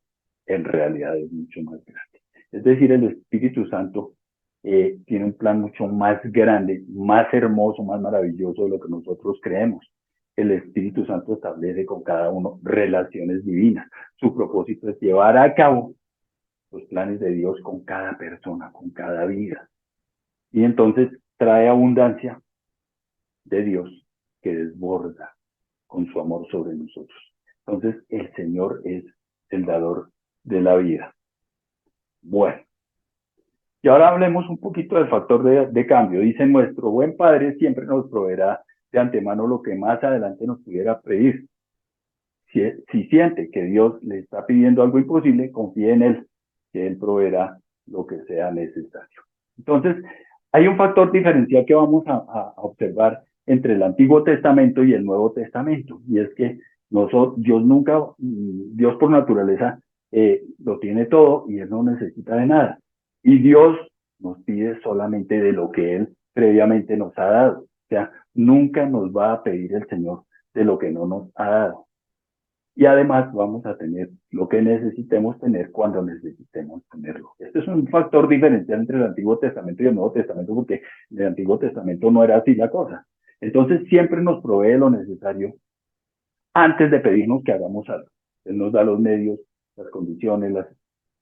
en realidad es mucho más grande. Es decir, el Espíritu Santo tiene un plan mucho más grande, más hermoso, más maravilloso de lo que nosotros creemos. El Espíritu Santo establece con cada uno relaciones divinas. Su propósito es llevar a cabo los planes de Dios con cada persona, con cada vida. Y entonces trae abundancia de Dios que desborda con su amor sobre nosotros. Entonces, el Señor es el dador de la vida. Bueno, y ahora hablemos un poquito del factor de cambio. Dice, nuestro buen Padre siempre nos proveerá de antemano lo que más adelante nos pudiera pedir. Si siente que Dios le está pidiendo algo imposible, confíe en Él, que Él proveerá lo que sea necesario. Entonces, hay un factor diferencial que vamos a observar entre el Antiguo Testamento y el Nuevo Testamento, y es que Dios nunca, Dios por naturaleza lo tiene todo y Él no necesita de nada. Y Dios nos pide solamente de lo que Él previamente nos ha dado. O sea, nunca nos va a pedir el Señor de lo que no nos ha dado. Y además vamos a tener lo que necesitemos tener cuando necesitemos tenerlo. Este es un factor diferencial entre el Antiguo Testamento y el Nuevo Testamento, porque en el Antiguo Testamento no era así la cosa. Entonces siempre nos provee lo necesario antes de pedirnos que hagamos algo. Él nos da los medios, las condiciones,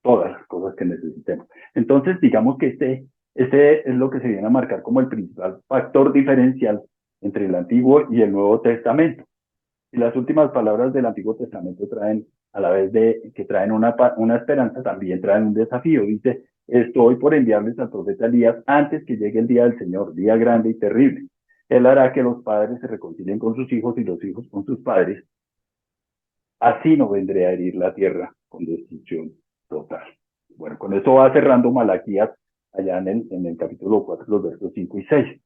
todas las cosas que necesitemos. Entonces digamos que este es lo que se viene a marcar como el principal factor diferencial entre el Antiguo y el Nuevo Testamento. Y las últimas palabras del Antiguo Testamento traen, a la vez de que traen una esperanza, también traen un desafío. Dice, estoy por enviarles al profeta Elías antes que llegue el día del Señor, día grande y terrible. Él hará que los padres se reconcilien con sus hijos y los hijos con sus padres. Así no vendré a herir la tierra con destrucción total. Bueno, con eso va cerrando Malaquías allá en el capítulo 4, los versos 5 y 6.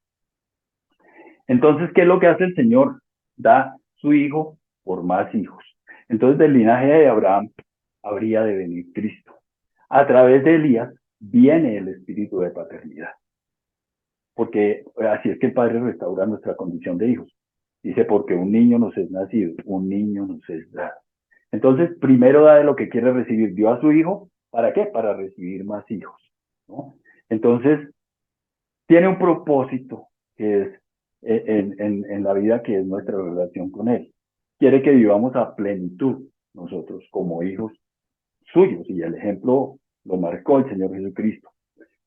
Entonces, ¿qué es lo que hace el Señor? Da su hijo por más hijos. Entonces, del linaje de Abraham habría de venir Cristo. A través de Elías viene el espíritu de paternidad. Porque así es que el Padre restaura nuestra condición de hijos. Dice, porque un niño nos es nacido, un niño nos es dado. Entonces, primero da de lo que quiere recibir. Dio a su hijo, ¿para qué? Para recibir más hijos, ¿no? Entonces, tiene un propósito que es en la vida, que es nuestra relación con Él. Quiere que vivamos a plenitud nosotros como hijos suyos, y el ejemplo lo marcó el Señor Jesucristo.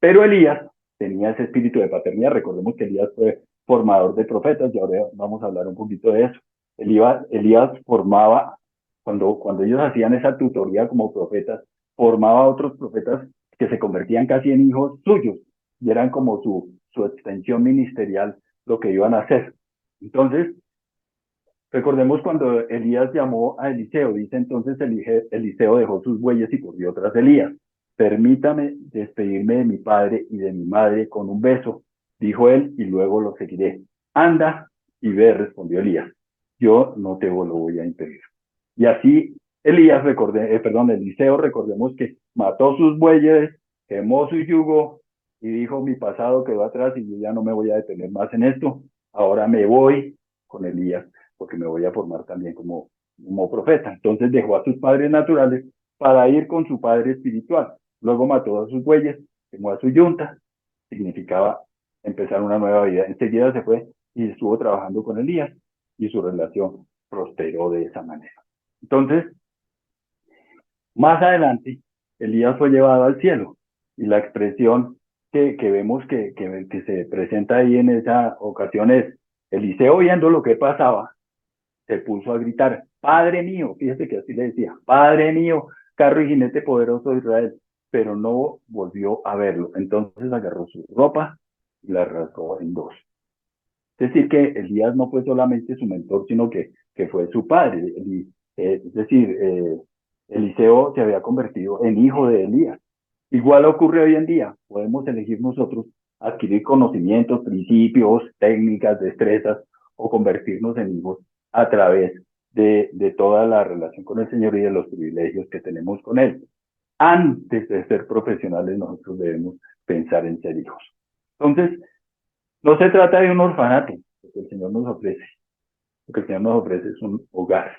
Pero Elías tenía ese espíritu de paternidad. Recordemos que Elías fue formador de profetas, y ahora vamos a hablar un poquito de eso. Elías formaba, cuando ellos hacían esa tutoría como profetas, formaba a otros profetas que se convertían casi en hijos suyos, y eran como su extensión ministerial lo que iban a hacer. Entonces, recordemos cuando Elías llamó a Eliseo, dice entonces Eliseo dejó sus bueyes y corrió tras Elías. Permítame despedirme de mi padre y de mi madre con un beso, dijo él, y luego lo seguiré. Anda y ve, respondió Elías. Yo no te lo voy a impedir. Y así Eliseo, recordemos que mató sus bueyes, quemó su yugo y dijo, mi pasado quedó atrás y yo ya no me voy a detener más en esto. Ahora me voy con Elías, porque me voy a formar también como profeta. Entonces dejó a sus padres naturales para ir con su padre espiritual. Luego mató a sus bueyes, quemó a su yunta, significaba empezar una nueva vida. Enseguida se fue y estuvo trabajando con Elías, y su relación prosperó de esa manera. Entonces, más adelante, Elías fue llevado al cielo, y la expresión que vemos que se presenta ahí en esa ocasión es: Eliseo, viendo lo que pasaba, se puso a gritar, Padre mío, fíjese que así le decía, Padre mío, carro y jinete poderoso de Israel, pero no volvió a verlo. Entonces agarró su ropa y la rasgó en dos. Es decir, que Elías no fue solamente su mentor, sino que fue su padre. Es decir, Eliseo se había convertido en hijo de Elías. Igual ocurre hoy en día. Podemos elegir nosotros adquirir conocimientos, principios, técnicas, destrezas, o convertirnos en hijos a través de toda la relación con el Señor y de los privilegios que tenemos con Él. Antes de ser profesionales, nosotros debemos pensar en ser hijos. Entonces, no se trata de un orfanato, lo que el Señor nos ofrece. Lo que el Señor nos ofrece es un hogar.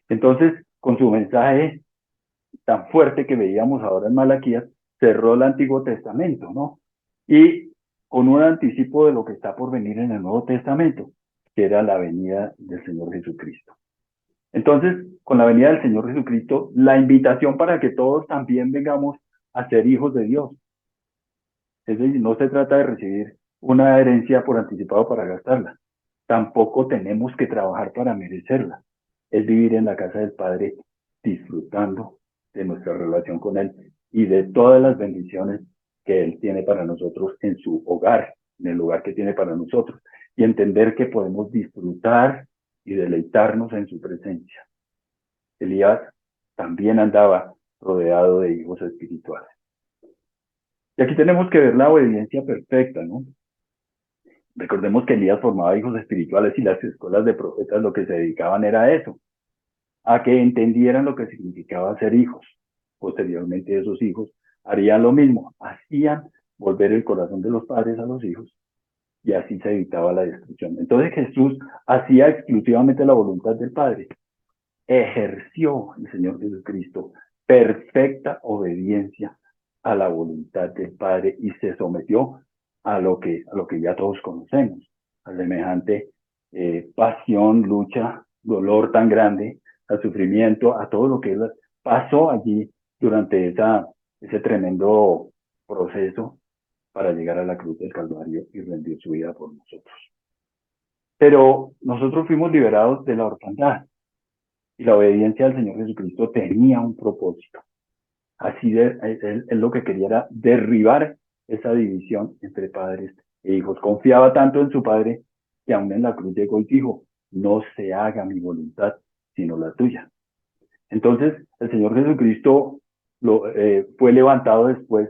Entonces, con su mensaje tan fuerte que veíamos ahora en Malaquías, cerró el Antiguo Testamento, ¿no? Y con un anticipo de lo que está por venir en el Nuevo Testamento, que era la venida del Señor Jesucristo. Entonces, con la venida del Señor Jesucristo, la invitación para que todos también vengamos a ser hijos de Dios. Es decir, no se trata de recibir una herencia por anticipado para gastarla. Tampoco tenemos que trabajar para merecerla. Es vivir en la casa del Padre, disfrutando de nuestra relación con Él y de todas las bendiciones que Él tiene para nosotros en su hogar, en el lugar que tiene para nosotros, y entender que podemos disfrutar y deleitarnos en su presencia. Elías también andaba rodeado de hijos espirituales. Y aquí tenemos que ver la obediencia perfecta, ¿no? Recordemos que Elías formaba hijos espirituales, y las escuelas de profetas lo que se dedicaban era a eso, a que entendieran lo que significaba ser hijos. Posteriormente esos hijos harían lo mismo, hacían volver el corazón de los padres a los hijos, y así se evitaba la destrucción. Entonces Jesús hacía exclusivamente la voluntad del Padre. Ejerció el Señor Jesucristo perfecta obediencia a la voluntad del Padre, y se sometió a lo que ya todos conocemos, a semejante pasión, lucha, dolor tan grande, al sufrimiento, a todo lo que él pasó allí durante ese tremendo proceso para llegar a la cruz del Calvario y rendir su vida por nosotros. Pero nosotros fuimos liberados de la orfandad, y la obediencia al Señor Jesucristo tenía un propósito. Él lo que quería era derribar esa división entre padres e hijos. Confiaba tanto en su Padre que aún en la cruz llegó y dijo, no se haga mi voluntad, sino la tuya. Entonces, el Señor Jesucristo fue levantado después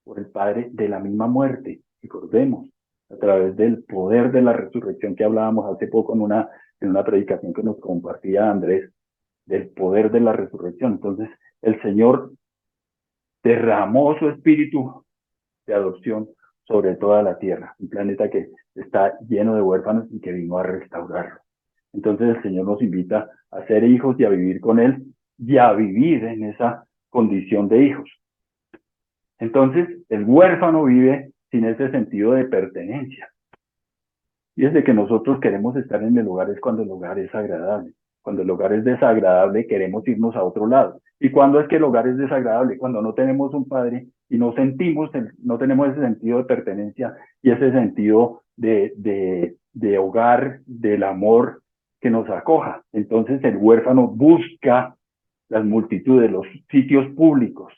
por el Padre de la misma muerte, recordemos, a través del poder de la resurrección que hablábamos hace poco en una predicación que nos compartía Andrés, del poder de la resurrección. Entonces, el Señor derramó su espíritu de adopción sobre toda la tierra, un planeta que está lleno de huérfanos y que vino a restaurarlo. Entonces el Señor nos invita a ser hijos y a vivir con Él y a vivir en esa condición de hijos. Entonces, el huérfano vive sin ese sentido de pertenencia. Y es de que nosotros queremos estar en el hogar es cuando el hogar es agradable. Cuando el hogar es desagradable, queremos irnos a otro lado. ¿Y cuándo es que el hogar es desagradable? Cuando no tenemos un padre y no sentimos, no tenemos ese sentido de pertenencia y ese sentido de hogar, del amor que nos acoja. Entonces el huérfano busca las multitudes, los sitios públicos,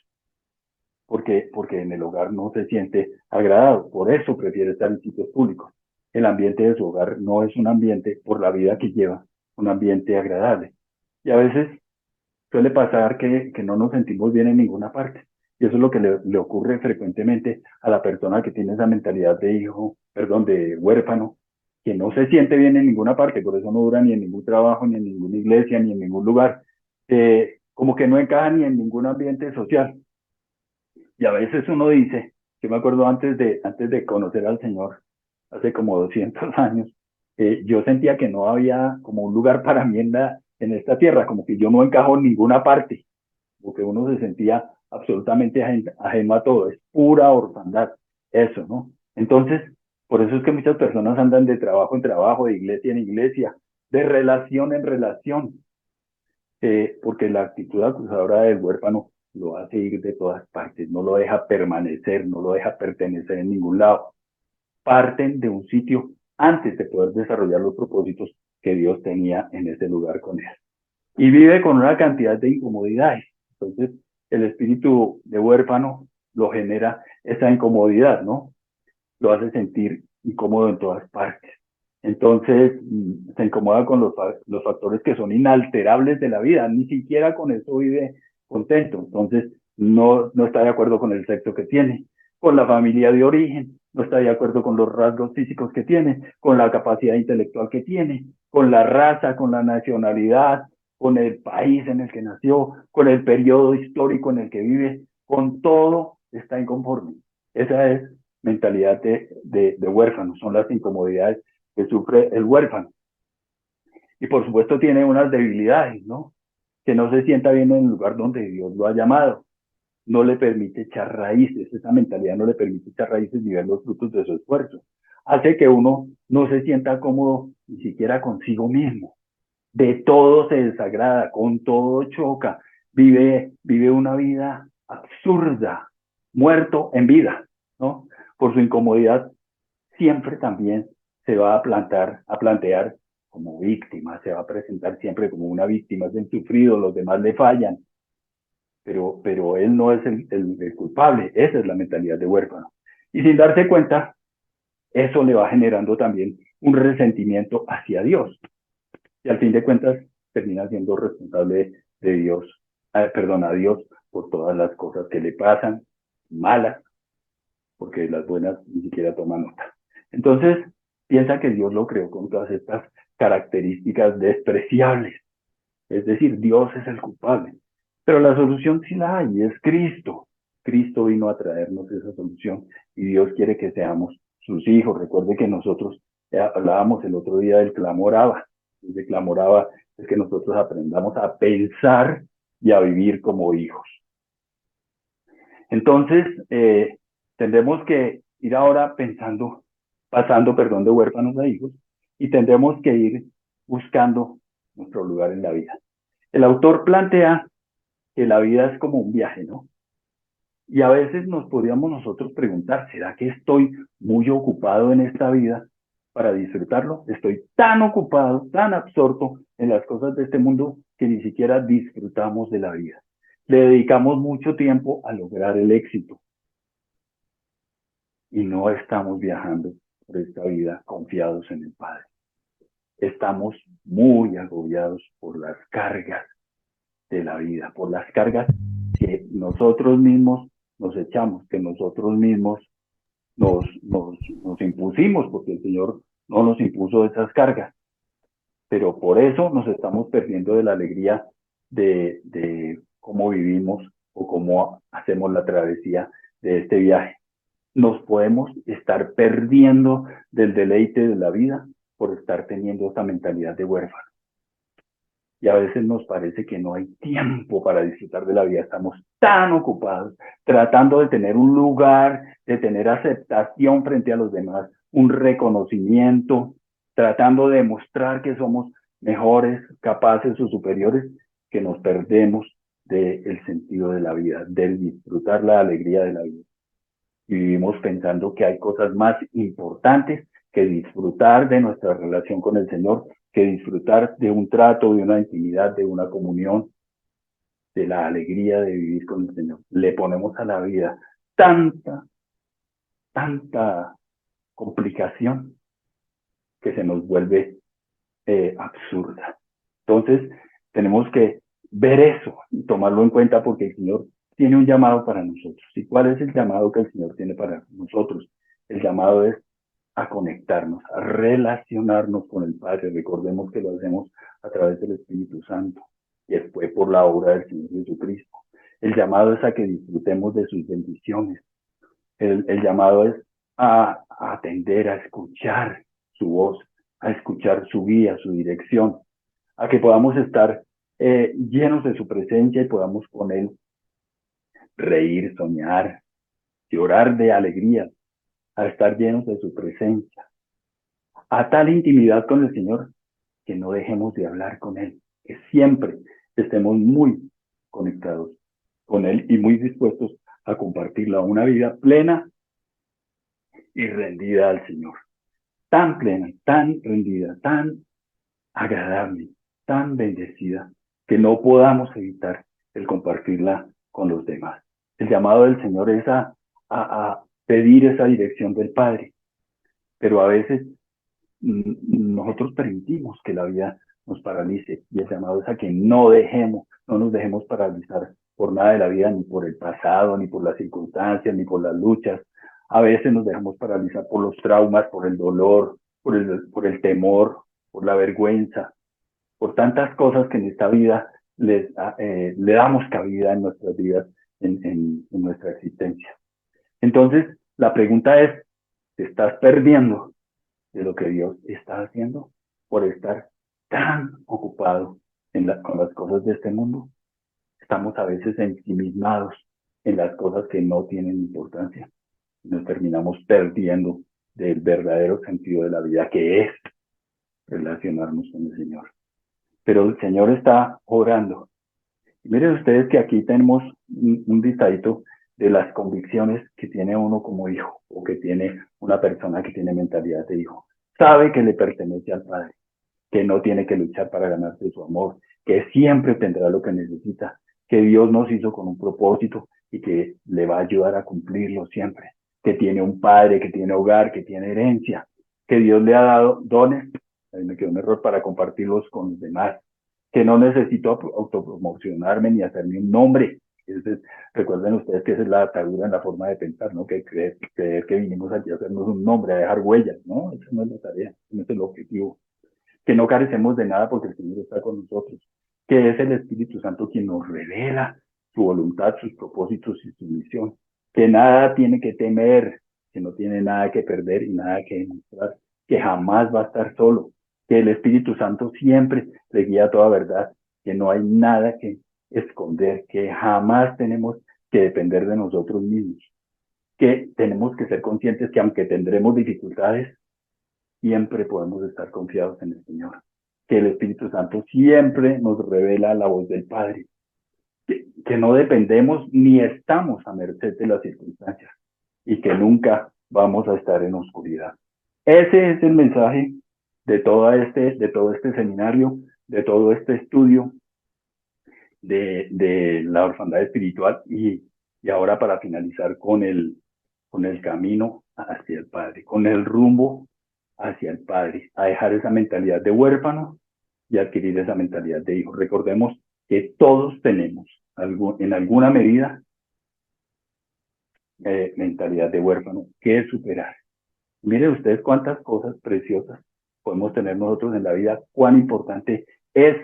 porque en el hogar no se siente agradado. Por eso prefiere estar en sitios públicos. El ambiente de su hogar no es un ambiente, por la vida que lleva, un ambiente agradable. Y a veces suele pasar que no nos sentimos bien en ninguna parte. Y eso es lo que le ocurre frecuentemente a la persona que tiene esa mentalidad de hijo, perdón, de huérfano, que no se siente bien en ninguna parte, por eso no dura ni en ningún trabajo, ni en ninguna iglesia, ni en ningún lugar. Como que no encaja ni en ningún ambiente social. Y a veces uno dice, yo me acuerdo antes de conocer al Señor, hace como 200 años, yo sentía que no había como un lugar para mí en esta tierra, como que yo no encajo en ninguna parte, porque uno se sentía absolutamente ajeno a todo, es pura orfandad, eso, ¿no? Entonces, por eso es que muchas personas andan de trabajo en trabajo, de iglesia en iglesia, de relación en relación, porque la actitud acusadora del huérfano lo hace ir de todas partes, no lo deja permanecer, no lo deja pertenecer en ningún lado. Parten de un sitio antes de poder desarrollar los propósitos que Dios tenía en ese lugar con él. Y vive con una cantidad de incomodidades. Entonces, el espíritu de huérfano lo genera esa incomodidad, ¿no? Lo hace sentir incómodo en todas partes. Entonces, se incomoda con los factores que son inalterables de la vida, ni siquiera con eso vive contento. Entonces, no está de acuerdo con el sexo que tiene, con la familia de origen, no está de acuerdo con los rasgos físicos que tiene, con la capacidad intelectual que tiene, con la raza, con la nacionalidad, con el país en el que nació, con el periodo histórico en el que vive, con todo está inconforme. Esa es mentalidad de huérfano, son las incomodidades que sufre el huérfano. Y por supuesto tiene unas debilidades, ¿no? Que no se sienta bien en el lugar donde Dios lo ha llamado, no le permite echar raíces, esa mentalidad no le permite echar raíces ni ver los frutos de su esfuerzo. Hace que uno no se sienta cómodo ni siquiera consigo mismo. De todo se desagrada, con todo choca, vive una vida absurda, muerto en vida, ¿no? Por su incomodidad siempre también se va a plantear como víctima, se va a presentar siempre como una víctima, es el sufrido, los demás le fallan, pero él no es el culpable, esa es la mentalidad de huérfano. Y sin darse cuenta, eso le va generando también un resentimiento hacia Dios. Y al fin de cuentas, termina siendo responsable de Dios, perdón, a Dios por todas las cosas que le pasan, malas, porque las buenas ni siquiera toman nota. Entonces, piensa que Dios lo creó con todas estas características despreciables. Es decir, Dios es el culpable. Pero la solución sí la hay, es Cristo. Cristo vino a traernos esa solución y Dios quiere que seamos sus hijos. Recuerde que nosotros hablábamos el otro día del clamor Abba. El clamor Abba es que nosotros aprendamos a pensar y a vivir como hijos. Entonces, tendremos que ir ahora pasando, perdón, de huérfanos a hijos, y tendremos que ir buscando nuestro lugar en la vida. El autor plantea que la vida es como un viaje, ¿no? Y a veces nos podríamos nosotros preguntar, ¿será que estoy muy ocupado en esta vida para disfrutarlo? Estoy tan ocupado, tan absorto en las cosas de este mundo que ni siquiera disfrutamos de la vida. Le dedicamos mucho tiempo a lograr el éxito y no estamos viajando por esta vida confiados en el Padre. Estamos muy agobiados por las cargas de la vida, por las cargas que nosotros mismos nos echamos, que nosotros mismos nos impusimos, porque el Señor no nos impuso esas cargas. Pero por eso nos estamos perdiendo de la alegría de cómo vivimos o cómo hacemos la travesía de este viaje. Nos podemos estar perdiendo del deleite de la vida por estar teniendo esta mentalidad de huérfano. y a veces nos parece que no hay tiempo para disfrutar de la vida. Estamos tan ocupados tratando de tener un lugar, de tener aceptación frente a los demás, un reconocimiento, tratando de demostrar que somos mejores, capaces o superiores, que nos perdemos del sentido de la vida, del disfrutar la alegría de la vida. Y vivimos pensando que hay cosas más importantes que disfrutar de nuestra relación con el Señor, que disfrutar de un trato, de una intimidad, de una comunión, de la alegría de vivir con el Señor. Le ponemos a la vida tanta, tanta complicación que se nos vuelve absurda. Entonces, tenemos que ver eso y tomarlo en cuenta porque el Señor tiene un llamado para nosotros. ¿Y cuál es el llamado que el Señor tiene para nosotros? El llamado es a conectarnos, a relacionarnos con el Padre. Recordemos que lo hacemos a través del Espíritu Santo y fue por la obra del Señor Jesucristo. El llamado es a que disfrutemos de sus bendiciones. El llamado es a atender, a escuchar su voz, a escuchar su guía, su dirección, a que podamos estar llenos de su presencia y podamos con él reír, soñar, llorar de alegría, a estar llenos de su presencia, a tal intimidad con el Señor que no dejemos de hablar con él, que siempre estemos muy conectados con él y muy dispuestos a compartirla, una vida plena y rendida al Señor. Tan plena, tan rendida, tan agradable, tan bendecida, que no podamos evitar el compartirla con los demás. El llamado del Señor es a pedir esa dirección del Padre, pero a veces nosotros permitimos que la vida nos paralice y el llamado es a que no nos dejemos paralizar por nada de la vida, ni por el pasado, ni por las circunstancias, ni por las luchas. A veces nos dejamos paralizar por los traumas, por el dolor, por el temor, por la vergüenza, por tantas cosas que en esta vida le damos cabida en nuestras vidas, en nuestra existencia. Entonces, la pregunta es, ¿te estás perdiendo de lo que Dios está haciendo por estar tan ocupado con las cosas de este mundo? Estamos a veces ensimismados en las cosas que no tienen importancia. Nos terminamos perdiendo del verdadero sentido de la vida, que es relacionarnos con el Señor. Pero el Señor está orando. Y miren ustedes que aquí tenemos un listadito de las convicciones que tiene uno como hijo o que tiene una persona que tiene mentalidad de hijo. Sabe que le pertenece al Padre, que no tiene que luchar para ganarse su amor, que siempre tendrá lo que necesita, que Dios nos hizo con un propósito y que le va a ayudar a cumplirlo siempre, que tiene un Padre, que tiene hogar, que tiene herencia, que Dios le ha dado dones, ahí me quedó un error, para compartirlos con los demás, que no necesito autopromocionarme ni hacerme un nombre. Entonces, recuerden ustedes que esa es la atadura en la forma de pensar, ¿no? Que creer que vinimos aquí a hacernos un nombre, a dejar huellas, ¿no? Esa no es la tarea, no es el objetivo. Que no carecemos de nada porque el Señor está con nosotros, que es el Espíritu Santo quien nos revela su voluntad, sus propósitos y su misión, que nada tiene que temer, que no tiene nada que perder y nada que demostrar, que jamás va a estar solo, que el Espíritu Santo siempre le guía a toda verdad, que no hay nada que esconder, que jamás tenemos que depender de nosotros mismos, que tenemos que ser conscientes que aunque tendremos dificultades, siempre podemos estar confiados en el Señor, que el Espíritu Santo siempre nos revela la voz del Padre, que no dependemos ni estamos a merced de las circunstancias y que nunca vamos a estar en oscuridad. Ese es el mensaje de todo este seminario, de todo este estudio de la orfandad espiritual y ahora para finalizar con el camino hacia el Padre, con el rumbo hacia el Padre, a dejar esa mentalidad de huérfano y adquirir esa mentalidad de hijo. Recordemos que todos tenemos en alguna medida mentalidad de huérfano que superar. Miren ustedes cuántas cosas preciosas podemos tener nosotros en la vida, cuán importante es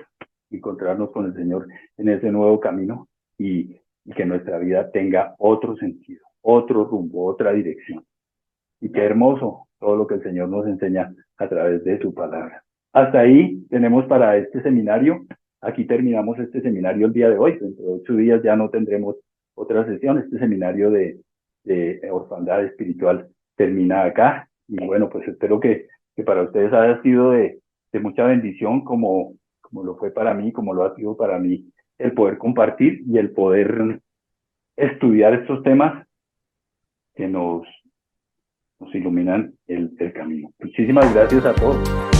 encontrarnos con el Señor en ese nuevo camino y que nuestra vida tenga otro sentido, otro rumbo, otra dirección. Y qué hermoso todo lo que el Señor nos enseña a través de su palabra. Hasta ahí tenemos para este seminario. aquí terminamos este seminario el día de hoy. Dentro de 8 días ya no tendremos otra sesión. Este seminario de orfandad espiritual termina acá. Y bueno, pues espero que para ustedes haya sido de mucha bendición, como lo fue para mí, como lo ha sido para mí, el poder compartir y el poder estudiar estos temas que nos iluminan el camino. Muchísimas gracias a todos.